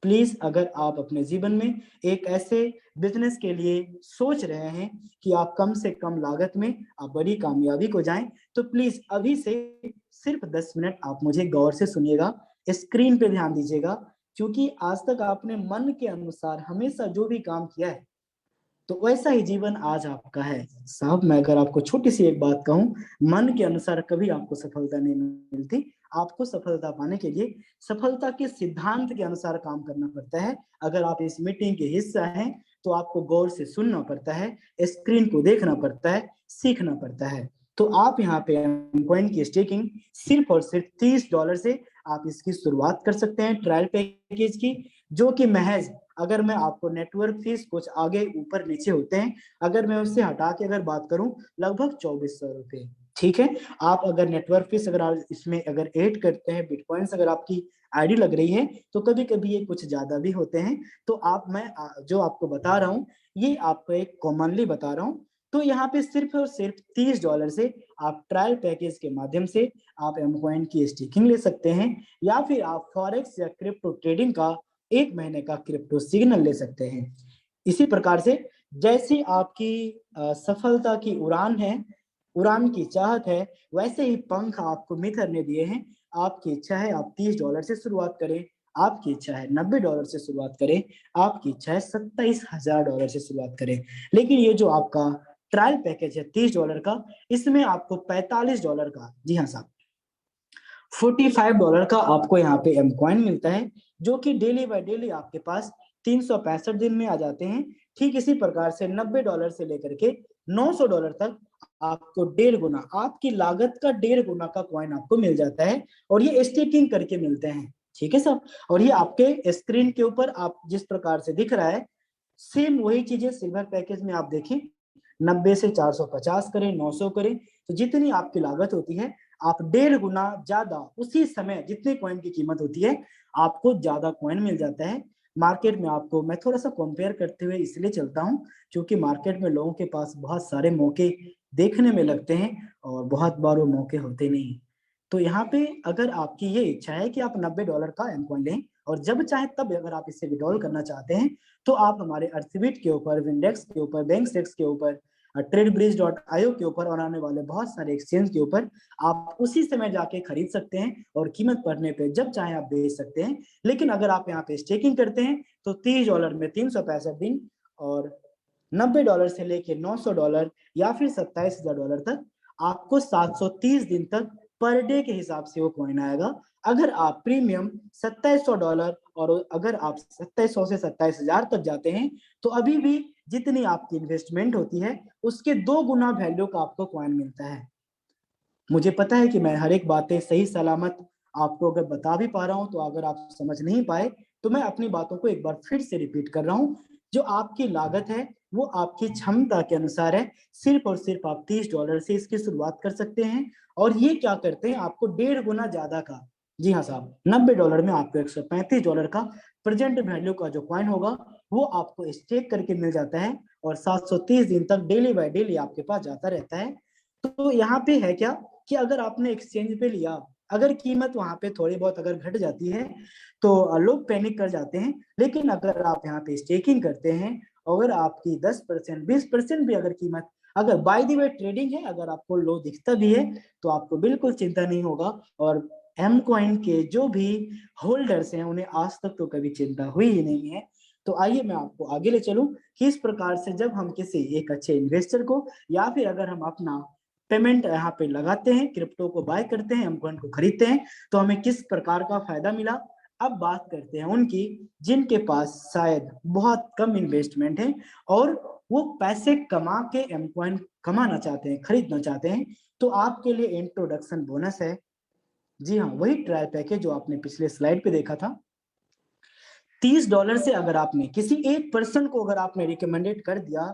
प्लीज अगर आप अपने जीवन में एक ऐसे बिजनेस के लिए सोच रहे हैं कि आप कम से कम लागत में आप बड़ी कामयाबी को जाएं, तो प्लीज अभी से सिर्फ 10 मिनट आप मुझे गौर से सुनिएगा, स्क्रीन पे ध्यान दीजिएगा, क्योंकि आज तक आपने मन के अनुसार हमेशा जो भी काम किया है, तो वैसा ही जीवन आज आपका है। साहब, मैं अगर आपको छोटी सी एक बात कहूं, मन के अनुसार कभी आपको सफलता नहीं मिलती। आपको सफलता पाने के लिए सफलता के सिद्धांत के अनुसार काम करना पड़ता है। अगर आप इस मीटिंग के हिस्सा हैं, तो आपको गौर से सुनना पड़ता है, स्क्रीन को देखना पड़ता है, सीखना पड़ता है। तो आप यहाँ पे कॉइन की स्टेकिंग सिर्फ और सिर्फ $30 से आप इसकी शुरुआत कर सकते हैं, ट्रायल पैकेज की, जो कि महज, अगर मैं आपको नेटवर्क फीस कुछ आगे ऊपर नीचे होते हैं, अगर मैं उससे हटा के अगर बात करूं, लगभग 2400 रुपए। ठीक है, आप अगर नेटवर्क फीस अगर आप इसमें अगर ऐड करते हैं, बिटकॉइंस अगर आपकी आईडी लग रही है, तो कभी कभी ये कुछ ज्यादा भी होते हैं। तो आप, मैं जो आपको बता रहा हूँ, ये आपको एक कॉमनली बता रहा हूँ। तो यहाँ पे सिर्फ और सिर्फ $30 से आप ट्रायल पैकेज के माध्यम से आप एमकॉइन की स्टेकिंग ले सकते हैं, या फिर आप फॉरेक्स या क्रिप्टो ट्रेडिंग का 1 महीने का क्रिप्टो सिग्नल ले सकते हैं। इसी प्रकार से जैसी आपकी सफलता की उड़ान है, उड़ान की चाहत है, वैसे ही पंख आपको मिथर ने दिए हैं। आपकी इच्छा है आप $30 से शुरुआत करें, आपकी इच्छा है $90 से शुरुआत करें, आपकी इच्छा है $27,000 से शुरुआत करें। लेकिन ये जो आपका ट्रायल पैकेज है $30 का, इसमें आपको $45 का, जी हाँ साहब, $45 का आपको यहाँ पे एम कॉइन मिलता है, जो कि डेली बाय डेली आपके पास 365 दिन में आ जाते हैं। ठीक इसी प्रकार से $90 से लेकर के $900 तक आपको 1.5 गुना, आपकी लागत का 1.5 गुना का कॉइन आपको मिल जाता है, और ये स्टेकिंग करके मिलते हैं। ठीक है साहब, और ये आपके स्क्रीन के ऊपर आप जिस प्रकार से दिख रहा है, सेम वही चीजें सिल्वर पैकेज में आप देखें, 90 से 450 करें, 900 करें, तो जितनी आपकी लागत होती है, आप 1.5 गुना ज्यादा उसी समय जितने कॉइन की कीमत होती है, आपको ज्यादा कॉइन मिल जाता है। मार्केट में आपको मैं थोड़ा सा कंपेयर करते हुए इसलिए चलता हूँ, क्योंकि मार्केट में लोगों के पास बहुत सारे मौके देखने में लगते हैं, और बहुत बार वो मौके होते नहीं। तो यहाँ पे अगर आपकी ये इच्छा है कि आप $90 का एम कॉइन लें, और जब चाहे तब अगर आप इससे विड्रॉल करना चाहते हैं, तो आप हमारे अर्थबिट के ऊपर, विंडेक्स के ऊपर, बैंकस्टेक्स के ऊपर, tradebridge.io के ऊपर और आने वाले बहुत सारे एक्सचेंज के ऊपर आप उसी समय जाके खरीद सकते हैं, और कीमत बढ़ने पे जब चाहे आप बेच सकते हैं। लेकिन अगर आप यहाँ पे स्टेकिंग करते हैं, तो $30 में 365 दिन, और $90 से लेके $900 या फिर $27,000 तक आपको 730 दिन तक पर डे के हिसाब से वो कॉइन आएगा। अगर आप प्रीमियम $2700 और अगर आप 2700 से 27,000 तक जाते हैं, तो अभी भी जितनी आपकी इन्वेस्टमेंट होती है, उसके 2 गुना वैल्यू का आपको कॉइन मिलता है। मुझे पता है कि मैं हर एक बातें सही सलामत आपको अगर बता भी पा रहा हूं, तो अगर आप समझ नहीं पाए, तो मैं अपनी बातों को एक बार फिर से रिपीट कर रहा हूं। जो आपकी लागत है, वो आपकी क्षमता के अनुसार है। सिर्फ और सिर्फ आप $30 से इसकी शुरुआत कर सकते हैं, और ये क्या करते हैं, आपको 1.5 गुना ज्यादा का, जी हाँ साहब, $90 में आपको $135 का प्रेजेंट वैल्यू का जो कॉइन होगा, वो आपको स्टेक करके मिल जाता है, और 730 दिन तक डेली बाय डेली आपके पास जाता रहता है। तो यहाँ पे है क्या कि अगर आपने एक्सचेंज पे लिया, अगर कीमत वहां पे थोड़ी बहुत अगर घट जाती है तो लोग पैनिक कर जाते हैं, लेकिन अगर आप यहाँ पे स्टेकिंग करते हैं, अगर आपकी 10% 20% भी अगर कीमत, अगर बाय द वे ट्रेडिंग है, अगर आपको लो दिखता भी है तो आपको बिल्कुल चिंता नहीं होगा। और एम कॉइन के जो भी होल्डर्स हैं उन्हें आज तक तो कभी चिंता हुई ही नहीं है। तो आइए मैं आपको आगे ले चलूं कि इस प्रकार से जब हम किसी एक अच्छे इन्वेस्टर को या फिर अगर हम अपना पेमेंट यहाँ पे लगाते हैं, क्रिप्टो को बाय करते हैं, एम कॉइन को खरीदते हैं, तो हमें किस प्रकार का फायदा मिला। अब बात करते हैं उनकी जिनके पास शायद बहुत कम इन्वेस्टमेंट है और वो पैसे कमा के एम कॉइन कमाना चाहते हैं, खरीदना चाहते हैं। तो आपके लिए इंट्रोडक्शन बोनस है। जी हाँ, वही ट्रायल पैकेज जो आपने पिछले स्लाइड पे देखा था। $30 से अगर आपने किसी एक पर्सन को अगर आपने रिकमेंडेड कर दिया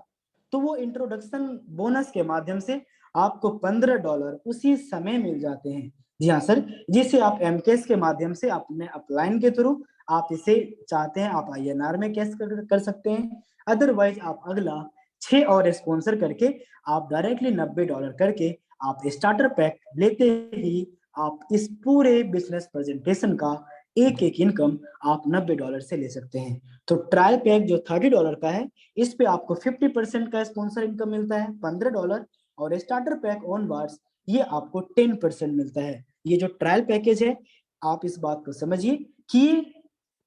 तो वो इंट्रोडक्शन बोनस के माध्यम से आपको $15 उसी समय मिल जाते हैं। जी हाँ सर, जिसे आप एमकेएस के माध्यम से अपने अपलाइन के थ्रू आप इसे चाहते हैं आप आईएनआर में कैश कर सकते हैं। अदरवाइज आप अगला 6 और स्पॉन्सर करके आप डायरेक्टली $90 करके आप स्टार्टर पैक लेते ही आप इस पूरे बिजनेस प्रेजेंटेशन का एक एक इनकम आप $90 से ले सकते हैं। तो ट्रायल पैक जो $30 का है, इस पे आपको 50% का स्पॉन्सर इनकम मिलता है $15, और स्टार्टर पैक ऑन वार्ड्स ये आपको 10% मिलता है। ये जो ट्रायल पैकेज है, आप इस बात को समझिए कि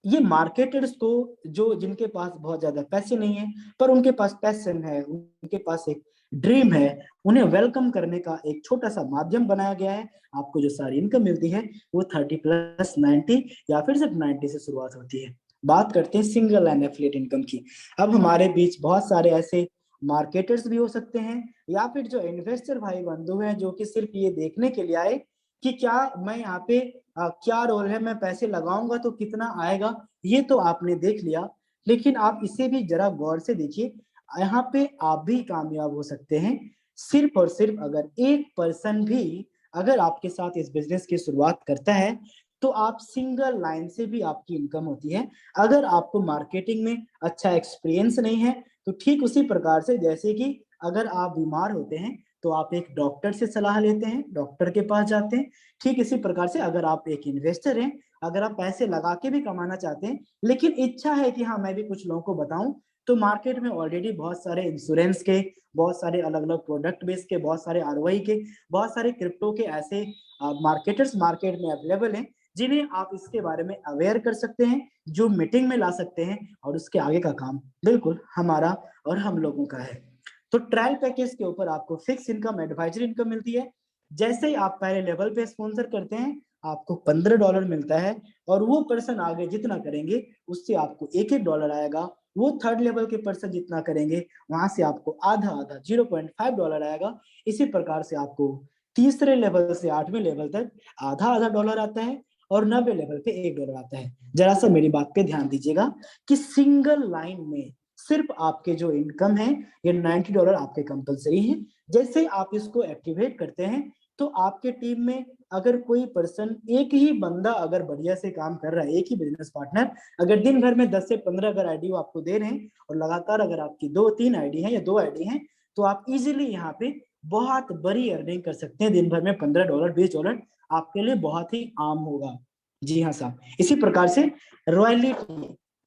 ये मार्केटर्स को जो जिनके पास बहुत ज्यादा पैसे नहीं है पर उनके पास पैशन है, उनके पास एक ड्रीम है, उन्हें वेलकम करने का एक छोटा सा माध्यम बनाया गया है। आपको जो सारी इनकम मिलती है वो 30+90 या फिर सिर्फ 90 से शुरुआत होती है। बात करते हैं सिंगल एंड एफिलिएट इनकम की। अब हमारे बीच बहुत सारे ऐसे मार्केटर्स भी हो सकते हैं या फिर जो इन्वेस्टर भाई बंधु हैं जो कि सिर्फ ये देखने के लिए आए कि क्या मैं यहाँ पे क्या रोल है, मैं पैसे लगाऊंगा तो कितना आएगा, ये तो आपने देख लिया। लेकिन आप इसे भी जरा गौर से देखिए, यहाँ पे आप भी कामयाब हो सकते हैं। सिर्फ और सिर्फ अगर एक पर्सन भी अगर आपके साथ इस बिजनेस की शुरुआत करता है तो आप सिंगल लाइन से भी आपकी इनकम होती है। अगर आपको मार्केटिंग में अच्छा एक्सपीरियंस नहीं है तो ठीक उसी प्रकार से जैसे कि अगर आप बीमार होते हैं तो आप एक डॉक्टर से सलाह लेते हैं, डॉक्टर के पास जाते हैं, ठीक इसी प्रकार से अगर आप एक इन्वेस्टर हैं, अगर आप पैसे लगा के भी कमाना चाहते हैं लेकिन इच्छा है कि हाँ मैं भी कुछ लोगों को बताऊं, तो मार्केट में ऑलरेडी बहुत सारे इंश्योरेंस के, बहुत सारे अलग अलग प्रोडक्ट बेस के, बहुत सारे आरओआई के, बहुत सारे क्रिप्टो के ऐसे मार्केटर्स मार्केट में अवेलेबल हैं जिन्हें आप इसके बारे में अवेयर कर सकते हैं, जो मीटिंग में ला सकते हैं, और उसके आगे का काम बिल्कुल हमारा और हम लोगों का है। तो ट्रायल पैकेज के ऊपर आपको फिक्स इनकम, एडवाइजरी इनकम मिलती है। जैसे ही आप पहले लेवल पे स्पॉन्सर करते हैं आपको $15 मिलता है, और वो पर्सन आगे जितना करेंगे उससे आपको $1 आएगा। वो थर्ड लेवल के पर्सन जितना करेंगे वहां से आपको आधा आधा $0.5 आएगा। इसी प्रकार से आपको तीसरे लेवल से 8वें लेवल तक आधा आधा डॉलर आता है, और 90 लेवल पे $1 आता है। जरा सा मेरी बात पे ध्यान दीजिएगा कि सिंगल लाइन में सिर्फ आपके जो इनकम है ये $90 आपके कंपलसरी है। जैसे आप इसको एक्टिवेट करते हैं तो आपके टीम में अगर कोई पर्सन, एक ही बंदा अगर बढ़िया से काम कर रहा है, एक ही बिजनेस पार्टनर अगर दिन भर में 10 से 15 अगर आईडी आपको दे रहे हैं और लगातार अगर आपकी 2-3 आईडी है या 2 आईडी है, तो आप इजीली यहाँ पे बहुत बड़ी अर्निंग कर सकते हैं। दिन भर में $15 $20 आपके लिए बहुत ही आम होगा। जी हाँ साहब, इसी प्रकार से रॉयल्टी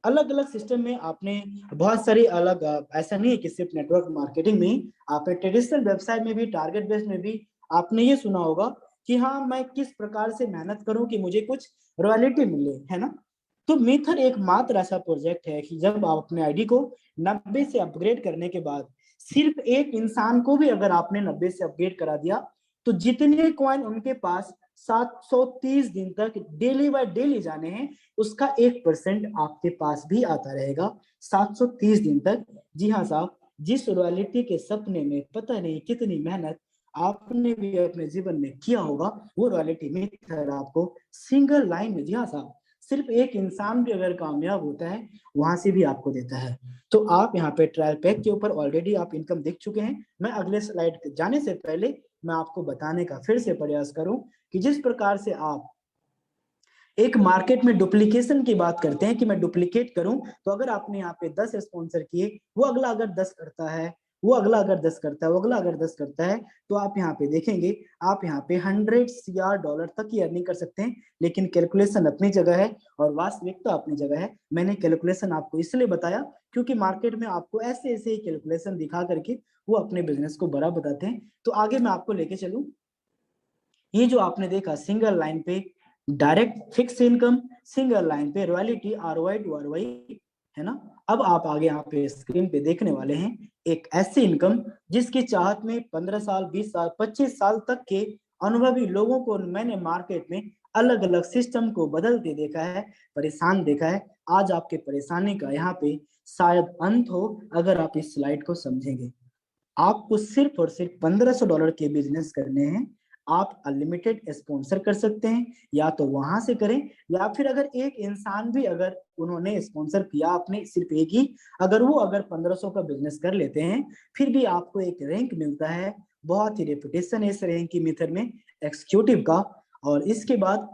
अलग अलग सिस्टम में आपने बहुत सारी अलग, ऐसा नहीं है कि सिर्फ नेटवर्क मार्केटिंग में ही, आपने ट्रेडिशनल वेबसाइट में भी, टारगेट बेस्ड में भी आपने ये सुना होगा कि हाँ मैं किस प्रकार से मेहनत करूं कि मुझे कुछ रॉयल्टी मिले, है ना। तो मीथर एक मात्र ऐसा प्रोजेक्ट है कि जब आप अपने आईडी को 90 से अपग्रेड करने के बाद सिर्फ एक इंसान को भी अगर आपने 90 से अपग्रेड करा दिया तो जितने कॉइन उनके पास 730 दिन तक डेली बाय डेली जाने हैं उसका 1% आपके पास भी आता रहेगा 730 दिन तक। जी हाँ साहब, जिस रॉयल्टी के सपने में पता नहीं कितनी मेहनत आपने भी अपने जीवन में किया होगा, वो रॉयल्टी मीटर आपको सिंगल लाइन में, जी हाँ साहब, सिर्फ एक इंसान भी अगर कामयाब होता है वहां से भी आपको देता है। तो आप यहाँ पे ट्रायल पैक के ऊपर ऑलरेडी आप इनकम देख चुके हैं। मैं अगले स्लाइड जाने से पहले मैं आपको बताने का फिर से प्रयास करूं कि जिस प्रकार से आप एक मार्केट में डुप्लीकेशन की बात करते हैं कि मैं डुप्लीकेट करूं, तो अगर आपने यहाँ पे 10 स्पॉन्सर किए, वो अगला अगर 10 करता है, वो अगला अगर 10 करता है, वो अगला अगर 10 करता है, तो आप यहाँ पे देखेंगे, आप यहाँ पे हंड्रेड्स या डॉलर तक की अर्निंग कर सकते हैं। लेकिन कैलकुलेशन अपनी जगह है और वास्तविकता अपनी जगह है। मैंने कैलकुलेशन आपको इसलिए बताया क्योंकि मार्केट में आपको ऐसे ऐसे ही कैलकुलेशन दिखा करके वो अपने बिजनेस को बड़ा बताते हैं। तो आगे मैं आपको लेके चलूं, ये जो आपने देखा सिंगल लाइन पे direct fix income, single line पे रॉयल्टी आरओआई टू आरओआई, है ना। अब आप आगे यहाँ पे स्क्रीन पे देखने वाले हैं एक ऐसी इनकम जिसकी चाहत में 15 साल, 20 साल, 25 साल तक के अनुभवी लोगों को मैंने मार्केट में अलग अलग सिस्टम को बदलते देखा है, परेशान देखा है। आज आपके परेशानी का यहाँ पे शायद अंत हो अगर आप इस स्लाइड को समझेंगे। आपको सिर्फ और सिर्फ $1500 के बिजनेस करने हैं। आप अनलिमिटेड स्पॉन्सर कर सकते हैं, या तो वहां से करें, या फिर अगर एक इंसान भी अगर उन्होंने स्पॉन्सर किया आपने सिर्फ एक ही, अगर वो अगर 1500 का बिजनेस कर लेते हैं, फिर भी आपको एक रैंक मिलता है। बहुत ही रेपुटेशन है इस रैंक की मेथड में एग्जीक्यूटिव का। और इसके बाद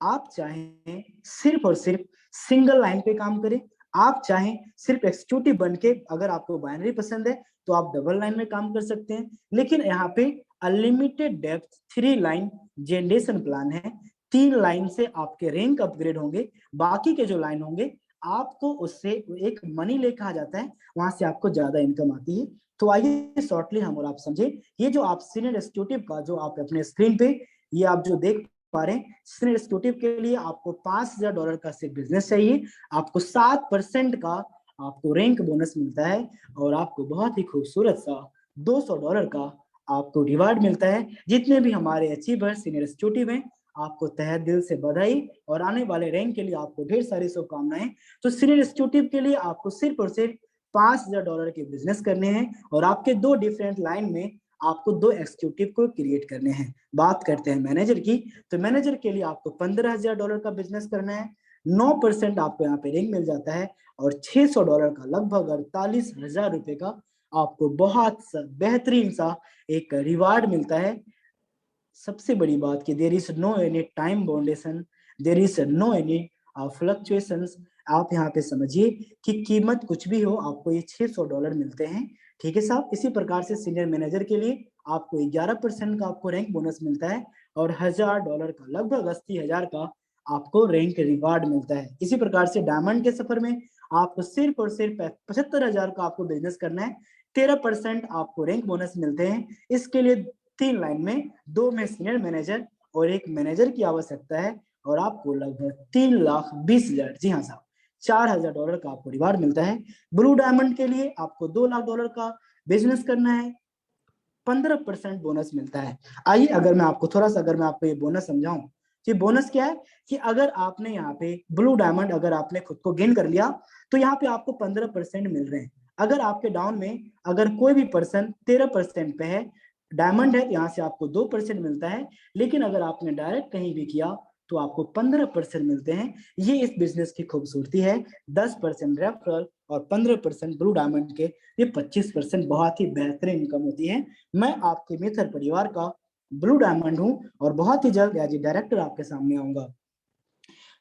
आप चाहें सिर्फ और सिर्फ सिंगल लाइन पे काम करें, आप चाहें सिर्फ एग्जीक्यूटिव बन के, अगर आपको बाइनरी पसंद है तो आप डबल लाइन में काम कर सकते हैं। लेकिन यहाँ पे unlimited depth 3 line generation plan है। 3 लाइन से आपके रैंक अपग्रेड होंगे, बाकी के जो लाइन होंगे आपको उससे एक मनी ले कहा जाता है, वहां से आपको ज्यादा इनकम आती है। तो आइए शॉर्टली हम और आप समझे, ये जो आप सीनियर एग्जीक्यूटिव का जो आप अपने स्क्रीन पे ये आप जो देख पा रहे हैं, सीनियर एग्जीक्यूटिव के लिए आपको $5000 का सिर्फ बिजनेस चाहिए, आपको 7% का आपको रैंक बोनस मिलता है, और आपको बहुत ही खूबसूरत सा $200 का आपको रिवार्ड मिलता है। जितने भी हमारे अचीवर सीनियर एग्जीक्यूटिव हैं, आपको तहे दिल से बधाई, और आने वाले रैंक के लिए आपको ढेर सारी शुभकामनाएं। तो सीनियर एग्जीक्यूटिव के लिए आपको सिर्फ और सिर्फ $5000 के बिजनेस करने हैं, और आपके 2 डिफरेंट लाइन में आपको 2 एग्जीक्यूटिव को क्रिएट करने हैं। बात करते हैं मैनेजर की, तो मैनेजर के लिए आपको $15000 का बिजनेस करना है, 9% आपको यहाँ पे रैंक मिल जाता है, और $600 का लगभग 48,000 का आपको बहुत बेहतरीन सा एक रिवार्ड मिलता है। सबसे बड़ी बात कि there is no any time boundation, there is no any fluctuations. आप यहाँ पे समझिए कि कीमत कुछ भी हो, आपको ये $600 मिलते हैं। ठीक है साहब। इसी प्रकार से सीनियर मैनेजर के लिए आपको 11% का आपको रैंक बोनस मिलता है, और $1000 का लगभग 80,000 का आपको रैंक रिवार्ड मिलता है। इसी प्रकार से डायमंड के सफर में आपको सिर्फ और सिर्फ 75,000 का आपको बिजनेस करना है, 13% आपको रैंक बोनस मिलते हैं। इसके लिए 3 लाइन में 2 में सीनियर मैनेजर और 1 मैनेजर की आवश्यकता है, और आपको लगभग 3,20,000, जी हाँ साहब, $4000 का आपको रिवार्ड मिलता है। ब्लू डायमंड के लिए आपको $2 लाख का बिजनेस करना है, 15% बोनस मिलता है। आइए अगर मैं आपको थोड़ा सा, अगर मैं आपको ये बोनस समझाऊं, कि बोनस क्या है, कि अगर आपने यहाँ पे ब्लू डायमंड अगर आपने खुद को गेन कर लिया, तो यहाँ पे आपको 15% मिल रहे हैं। अगर आपके डाउन में अगर कोई भी पर्सन 13% पे है, डायमंड है, यहाँ से आपको 2% मिलता है। लेकिन अगर आपने डायरेक्ट कहीं भी किया तो आपको 15% मिलते हैं। ये इस बिजनेस की खूबसूरती है। 10% रेफरल और 15% ब्लू डायमंड के, ये 25% बहुत ही बेहतरीन इनकम होती है। मैं आपके मित्र परिवार का ब्लू डायमंड हूं, और बहुत ही जल्द एज ए डायरेक्टर आपके सामने आऊंगा।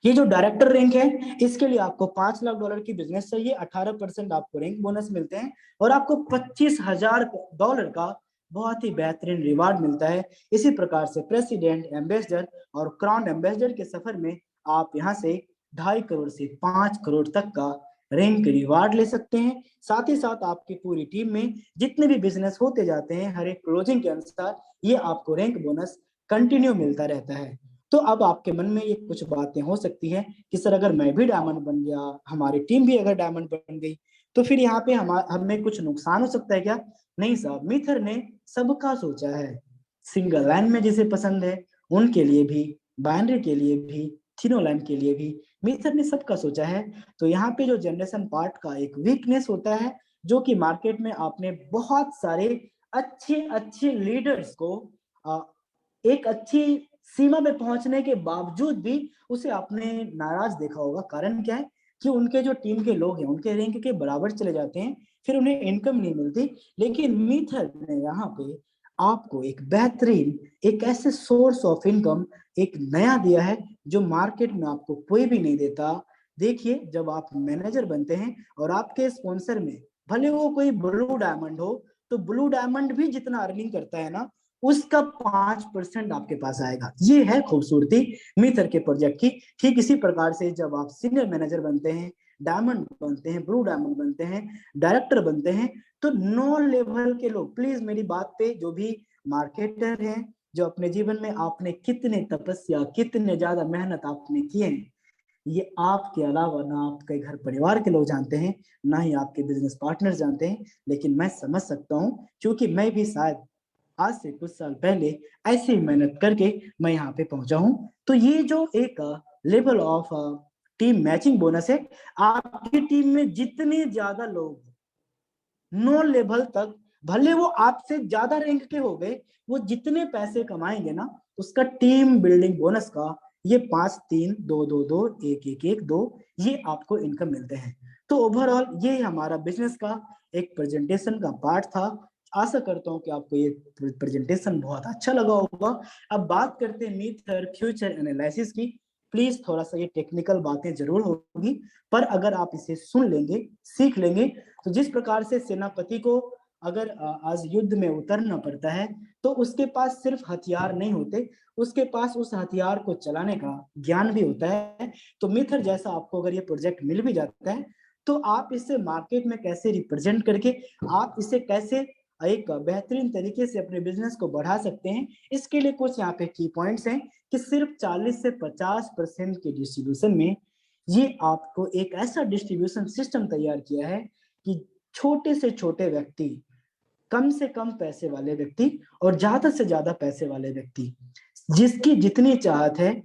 ये जो डायरेक्टर रैंक है, इसके लिए आपको $5 लाख की बिजनेस चाहिए, 18% आपको रैंक बोनस मिलते हैं, और आपको $25,000 का बहुत ही बेहतरीन रिवार्ड मिलता है। इसी प्रकार से प्रेसिडेंट, एम्बेसडर और क्राउन एम्बेसडर के सफर में आप यहाँ से 2.5 करोड़ से 5 करोड़ तक का रैंक रिवार्ड ले सकते हैं। साथ ही साथ आपकी पूरी टीम में जितने भी बिजनेस होते जाते हैं, हर एक क्लोजिंग के अनुसार ये आपको रैंक बोनस कंटिन्यू मिलता रहता है। तो अब आपके मन में ये कुछ बातें हो सकती हैं कि सर अगर मैं भी डायमंड बन गया, हमारी टीम भी अगर डायमंड बन गई, तो फिर यहाँ पे हमें कुछ नुकसान हो सकता है क्या? नहीं साहब, मिथर ने सबका सोचा है। सिंगल लाइन में जिसे पसंद है उनके लिए भी, बाइनरी के लिए भी, तीनों लाइन के लिए भी मिथर ने सबका सोचा है। तो यहाँ पे जो जनरेशन पार्ट का एक वीकनेस होता है, जो कि मार्केट में आपने बहुत सारे अच्छे अच्छे लीडर्स को एक अच्छी सीमा पे पहुंचने के बावजूद भी उसे आपने नाराज देखा होगा। कारण क्या है कि उनके जो टीम के लोग हैं उनके रैंक के बराबर चले जाते हैं, फिर उन्हें इनकम नहीं मिलती। लेकिन मीथर ने यहाँ पे आपको एक बेहतरीन, एक ऐसे सोर्स ऑफ इनकम एक नया दिया है जो मार्केट में आपको कोई भी नहीं देता। देखिए, जब आप मैनेजर बनते हैं और आपके स्पॉन्सर में भले वो कोई ब्लू डायमंड हो, तो ब्लू डायमंड भी जितना अर्निंग करता है ना, उसका 5% आपके पास आएगा। ये है खूबसूरती मिथर के प्रोजेक्ट की। ठीक इसी प्रकार से जब आप सीनियर मैनेजर बनते हैं, डायमंड बनते हैं, ब्लू डायमंड बनते हैं, डायरेक्टर बनते हैं, तो 9 लेवल के लोग, प्लीज मेरी बात पे जो भी मार्केटर हैं, जो अपने जीवन में आपने कितने तपस्या, कितने ज्यादा मेहनत आपने किए हैं, ये आपके अलावा ना आपके घर परिवार के लोग जानते हैं, ना ही आपके बिजनेस पार्टनर जानते हैं। लेकिन मैं समझ सकता हूँ, क्योंकि मैं भी शायद आज से कुछ साल पहले ऐसे ही मेहनत करके मैं यहाँ पे पहुंचा हूँ। तो ये जो एक level of team matching bonus है, आपकी टीम में जितने ज्यादा लोग 9 लेवल तक, भले वो आपसे ज्यादा रैंक के हो गए, वो जितने पैसे कमाएंगे ना, उसका टीम बिल्डिंग बोनस का ये 5 3 2 2 2 1 1 1 2 ये आपको इनकम मिलते हैं। तो ओवरऑल ये हमारा बिजनेस का एक प्रेजेंटेशन का पार्ट था। आशा करता हूँ कि आपको ये प्रेजेंटेशन बहुत अच्छा लगा होगा। अब बात करते हैं मीथर फ्यूचर एनालिसिस की। प्लीज थोड़ा सा ये टेक्निकल बातें जरूर होगी, पर अगर आप इसे सुन लेंगे, सीख लेंगे, तो जिस प्रकार से सेनापति को अगर आज युद्ध में उतरना पड़ता है, तो उसके पास सिर्फ हथियार नहीं होते, उसके पास उस हथियार को चलाने का ज्ञान भी होता है। तो मिथर जैसा आपको अगर ये प्रोजेक्ट मिल भी जाता है, तो आप इसे मार्केट में कैसे रिप्रेजेंट करके आप इसे कैसे एक बेहतरीन तरीके से अपने बिजनेस को बढ़ा सकते हैं, इसके लिए कुछ यहाँ पे की पॉइंट्स हैं कि सिर्फ 40 से 50% के डिस्ट्रीब्यूशन में ये आपको एक ऐसा डिस्ट्रीब्यूशन सिस्टम तैयार किया है कि छोटे से छोटे व्यक्ति, कम से कम पैसे वाले व्यक्ति और ज्यादा से ज्यादा पैसे वाले व्यक्ति, जिसकी जितनी चाहत है,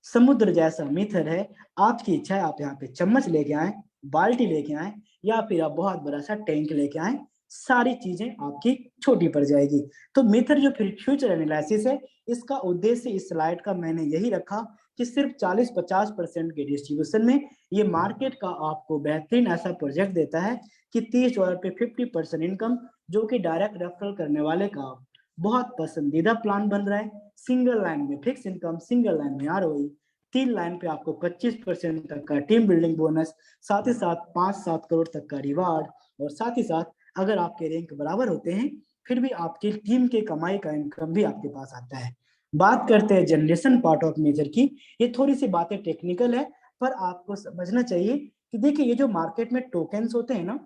समुद्र जैसा मिथर है, आपकी इच्छा है आप यहाँ पे चम्मच लेके आए, बाल्टी लेके आए, या फिर आप बहुत बड़ा सा टैंक लेके आए, सारी चीजें आपकी छोटी पड़ जाएगी। तो मिथर जो फिर फ्यूचर एनालिसिस है, इसका उद्देश्य इस स्लाइड का मैंने यही रखा कि सिर्फ 40-50% के डिस्ट्रीब्यूशन में ये मार्केट का आपको बेहतरीन ऐसा प्रोजेक्ट देता है कि 30 पे 50% इनकम, जो कि डायरेक्ट रेफरल करने वाले का बहुत पसंदीदा प्लान बन रहा है। सिंगल लाइन में फिक्स इनकम, सिंगल लाइन में आरओई, 3 लाइन पे आपको 25% तक का टीम बिल्डिंग बोनस, साथ ही साथ 5-7 करोड़ तक का रिवार्ड, और साथ ही साथ अगर आपके रैंक बराबर होते हैं, फिर भी आपकी टीम के कमाई का इनकम भी आपके पास आता है। बात करते हैं जनरेशन पार्ट ऑफ मेजर की। ये थोड़ी सी बातें टेक्निकल है, पर आपको समझना चाहिए कि देखिए, ये जो मार्केट में टोकन्स होते हैं ना,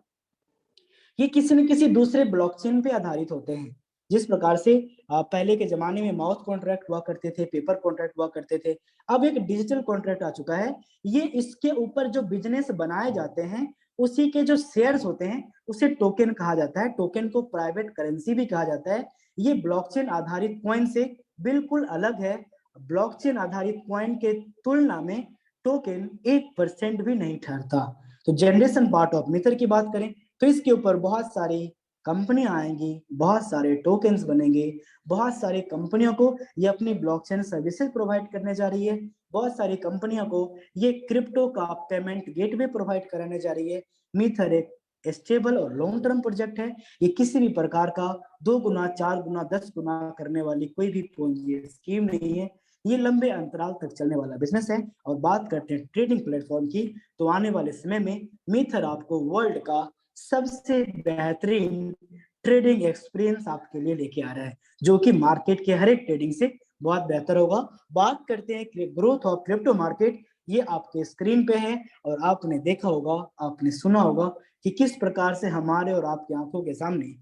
ये किसी न किसी दूसरे ब्लॉकचेन पे आधारित होते हैं। जिस प्रकार से पहले के जमाने में माउथ कॉन्ट्रैक्ट हुआ करते थे, पेपर कॉन्ट्रैक्ट हुआ करते थे, अब एक डिजिटल कॉन्ट्रैक्ट आ चुका है। ये इसके ऊपर जो बिजनेस बनाए जाते हैं, उसी के जो शेयर्स होते हैं, उसे टोकन कहा जाता है। टोकन को प्राइवेट करेंसी भी कहा जाता है। ये ब्लॉकचेन आधारित कॉइन से बिल्कुल अलग है। ब्लॉकचेन आधारित कॉइन के तुलना में टोकन 1% भी नहीं ठहरता। तो जनरेशन पार्ट ऑफ मिथर की बात करें, तो इसके ऊपर बहुत सारी कंपनियां आएंगी, बहुत सारे टोकन्स बनेंगे, बहुत सारी कंपनियों को ये अपनी ब्लॉकचेन सर्विसेज प्रोवाइड करने जा रही है, बहुत सारी कंपनियों को ये क्रिप्टो का पेमेंट गेटवे प्रोवाइड कराने जा रही है। मिथर एक स्टेबल और लॉन्ग टर्म प्रोजेक्ट है। ये किसी भी प्रकार का 2 गुना, 4 गुना, 10 गुना करने वाली कोई भी पूंजी स्कीम नहीं है। ये लंबे अंतराल तक चलने वाला बिजनेस है। और बात करते हैं ट्रेडिंग प्लेटफॉर्म की, तो आने वाले समय में मिथर आपको वर्ल्ड का सबसे बेहतरीन ट्रेडिंग एक्सपीरियंस आपके लिए लेके आ रहा है, जो कि मार्केट के हर एक ट्रेडिंग से बहुत बेहतर होगा। बात करते हैं ग्रोथ ऑफ क्रिप्टो मार्केट। ये आपके स्क्रीन पे है, और आपने देखा होगा, आपने सुना होगा कि किस प्रकार से हमारे और आपकी आंखों के सामने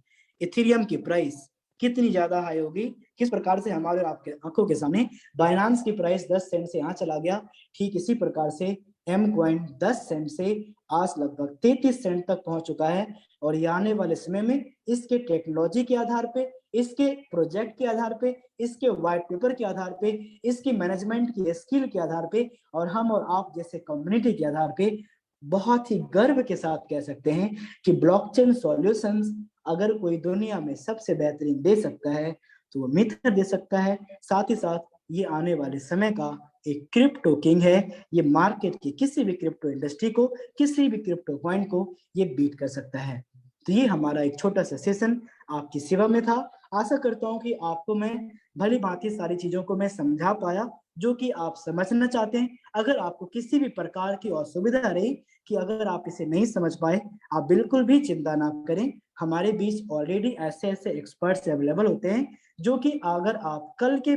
इथेरियम की प्राइस कितनी ज्यादा हाई होगी, किस प्रकार से हमारे और आपके आंखों के सामने बाइनांस की प्राइस 10 सेंट से यहाँ चला गया। ठीक इसी प्रकार से एम कॉइन 10 सेंट से आज लगभग 33 सेंट तक पहुंच चुका है। और ये आने वाले समय में इसके टेक्नोलॉजी के आधार पे, इसके प्रोजेक्ट के आधार पे, इसके व्हाइट पेपर के आधार पे, इसकी मैनेजमेंट की स्किल के आधार पे, और हम और आप जैसे कम्युनिटी के आधार पे बहुत ही गर्व के साथ कह सकते हैं कि ब्लॉकचेन सॉल्यूशंस अगर कोई दुनिया में सबसे बेहतरीन दे सकता है, तो वो मिथर दे सकता है। साथ ही साथ ये आने वाले समय का एक क्रिप्टो किंग है। ये मार्केट की किसी भी क्रिप्टो इंडस्ट्री को, किसी भी क्रिप्टो कॉइन को ये बीट कर सकता है। तो ये हमारा एक छोटा सा सेशन आपकी सेवा में था। आशा करता हूँ कि आपको मैं भली भांति सारी चीजों को मैं समझा पाया जो कि आप समझना चाहते हैं। अगर आपको किसी भी प्रकार की असुविधा रही कि अगर आप इसे नहीं समझ पाए, आप बिल्कुल भी चिंता ना करें। हमारे बीच ऑलरेडी ऐसे ऐसे एक्सपर्ट्स अवेलेबल होते हैं जो कि अगर आप कल के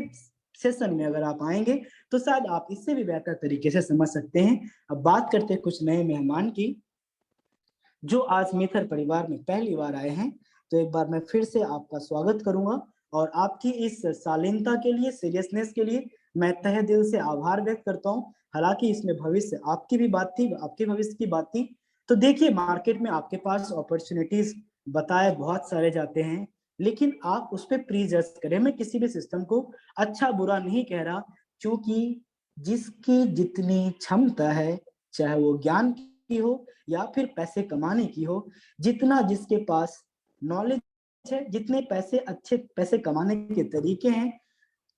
सेशन में अगर आप आएंगे तो शायद आप इससे भी बेहतर तरीके से समझ सकते हैं। अब बात करते हैं कुछ नए मेहमान की जो आज मिथर परिवार में पहली बार आए हैं। तो एक बार मैं फिर से आपका स्वागत करूंगा और आपकी इस शालीनता के लिए, सीरियसनेस के लिए मैं तहे दिल से आभार व्यक्त करता हूं। हालांकि इसमें भविष्य आपकी भी बात थी, आपके भविष्य की बात थी। तो देखिए, मार्केट में आपके पास अपॉर्चुनिटीज बताए बहुत सारे जाते हैं, लेकिन आप उस पर प्री जज करें। मैं किसी भी सिस्टम को अच्छा बुरा नहीं कह रहा, क्योंकि जिसकी जितनी क्षमता है, चाहे वो ज्ञान की हो या फिर पैसे कमाने की हो, जितना जिसके पास नॉलेज है, जितने पैसे, अच्छे पैसे कमाने के तरीके हैं,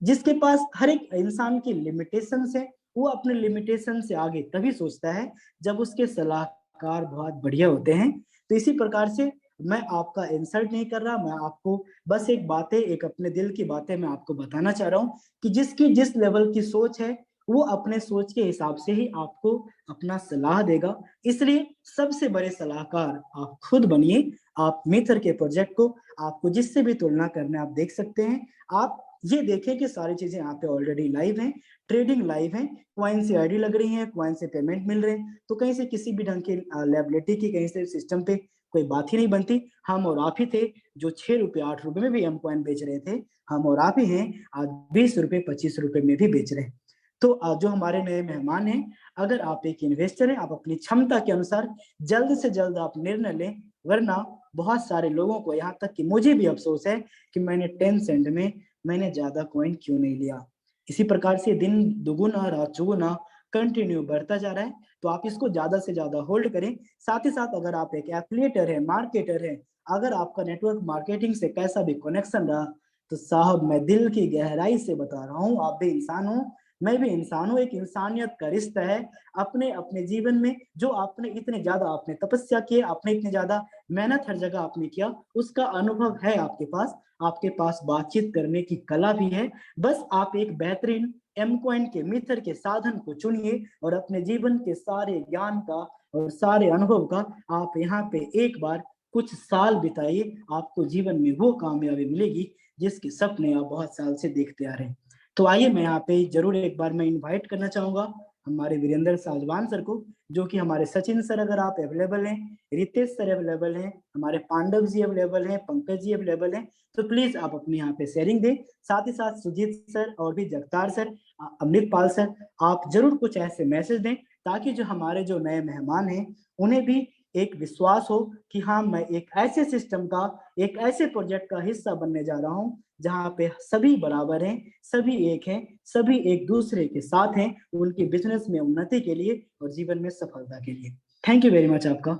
जिसके पास हर एक इंसान की लिमिटेशन है, वो अपने लिमिटेशन से आगे तभी सोचता है जब उसके सलाहकार बहुत बढ़िया होते हैं। तो इसी प्रकार से मैं आपका इंसल्ट नहीं कर रहा, मैं आपको बस एक बातें, एक अपने दिल की बातें मैं आपको बताना चाह रहा हूँ कि जिसकी जिस लेवल की सोच है वो अपने सोच के हिसाब से ही आपको अपना सलाह देगा। इसलिए सबसे बड़े सलाहकार आप खुद बनिए। आप मित्र के प्रोजेक्ट को, आपको जिससे भी तुलना करना आप देख सकते हैं। आप ये देखें कि सारी चीजें यहाँ पे ऑलरेडी लाइव हैं, ट्रेडिंग लाइव है, क्वाइन से आईडी लग रही है, क्वाइन से पेमेंट मिल रहे हैं, तो कहीं से किसी भी ढंग की लायबिलिटी की, कहीं से सिस्टम पे कोई बात ही नहीं बनती। हम और आप ही थे जो 6 रुपए 8 रुपए में भी एम क्वाइन बेच रहे थे, हम और आप ही हैं आज 20 रुपए 25 रुपए में भी बेच रहे हैं। तो जो हमारे नए मेहमान हैं, अगर आप एक इन्वेस्टर हैं, आप अपनी क्षमता के अनुसार जल्द से जल्द आप निर्णय लें, वरना बहुत सारे लोगों को, यहाँ तक कि मुझे भी अफसोस है कि मैंने 10 सेंट में मैंने ज्यादा कॉइन क्यों नहीं लिया। इसी प्रकार से दिन दुगुना रात चौगुना कंटिन्यू बढ़ता जा रहा है। तो आप इसको ज्यादा से ज्यादा होल्ड करें। साथ ही साथ अगर आप एक एफिलिएटर है, मार्केटर है, अगर आपका नेटवर्क मार्केटिंग से कैसा भी कनेक्शन रहा, तो साहब मैं दिल की गहराई से बता रहा हूँ, आप भी इंसान हो, मैं भी इंसान हूँ, एक इंसानियत का रिश्ता है। अपने अपने जीवन में जो आपने इतने ज्यादा आपने तपस्या की, आपने इतने ज्यादा मेहनत हर जगह आपने किया, उसका अनुभव है आपके पास। आपके पास बातचीत करने की कला भी है। बस आप एक बेहतरीन एम क्वाइन के मित्र के साधन को चुनिए और अपने जीवन के सारे ज्ञान का और सारे अनुभव का आप यहाँ पे एक बार कुछ साल बिताइए। आपको जीवन में वो कामयाबी मिलेगी जिसके सपने आप बहुत साल से देखते आ रहे हैं। तो आइए, मैं यहाँ पे जरूर एक बार मैं इनवाइट करना चाहूंगा हमारे वीरेंद्र साजवान सर को, जो कि हमारे सचिन सर अगर आप अवेलेबल हैं, रितेश सर अवेलेबल हैं, हमारे पांडव जी अवेलेबल हैं, पंकज जी अवेलेबल हैं, तो प्लीज आप अपने यहाँ पे शेयरिंग दें। साथ ही साथ सुजीत सर और भी जगतार सर, अमृतपाल सर, आप जरूर कुछ ऐसे मैसेज दें ताकि जो हमारे जो नए मेहमान हैं उन्हें भी एक विश्वास हो कि हाँ, मैं एक ऐसे सिस्टम का, एक ऐसे प्रोजेक्ट का हिस्सा बनने जा रहा हूँ जहाँ पे सभी बराबर हैं, सभी एक हैं, सभी एक दूसरे के साथ हैं, उनके बिजनेस में उन्नति के लिए और जीवन में सफलता के लिए। थैंक यू वेरी मच आपका।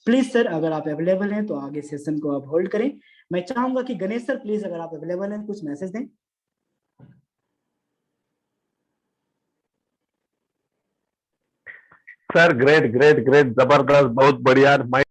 प्लीज सर, अगर आप अवेलेबल हैं तो आगे सेशन को आप होल्ड करें। मैं चाहूंगा कि गणेश सर प्लीज, अगर आप अवेलेबल हैं, कुछ मैसेज दें। सर ग्रेट ग्रेट ग्रेट, जबरदस्त, बहुत बढ़िया।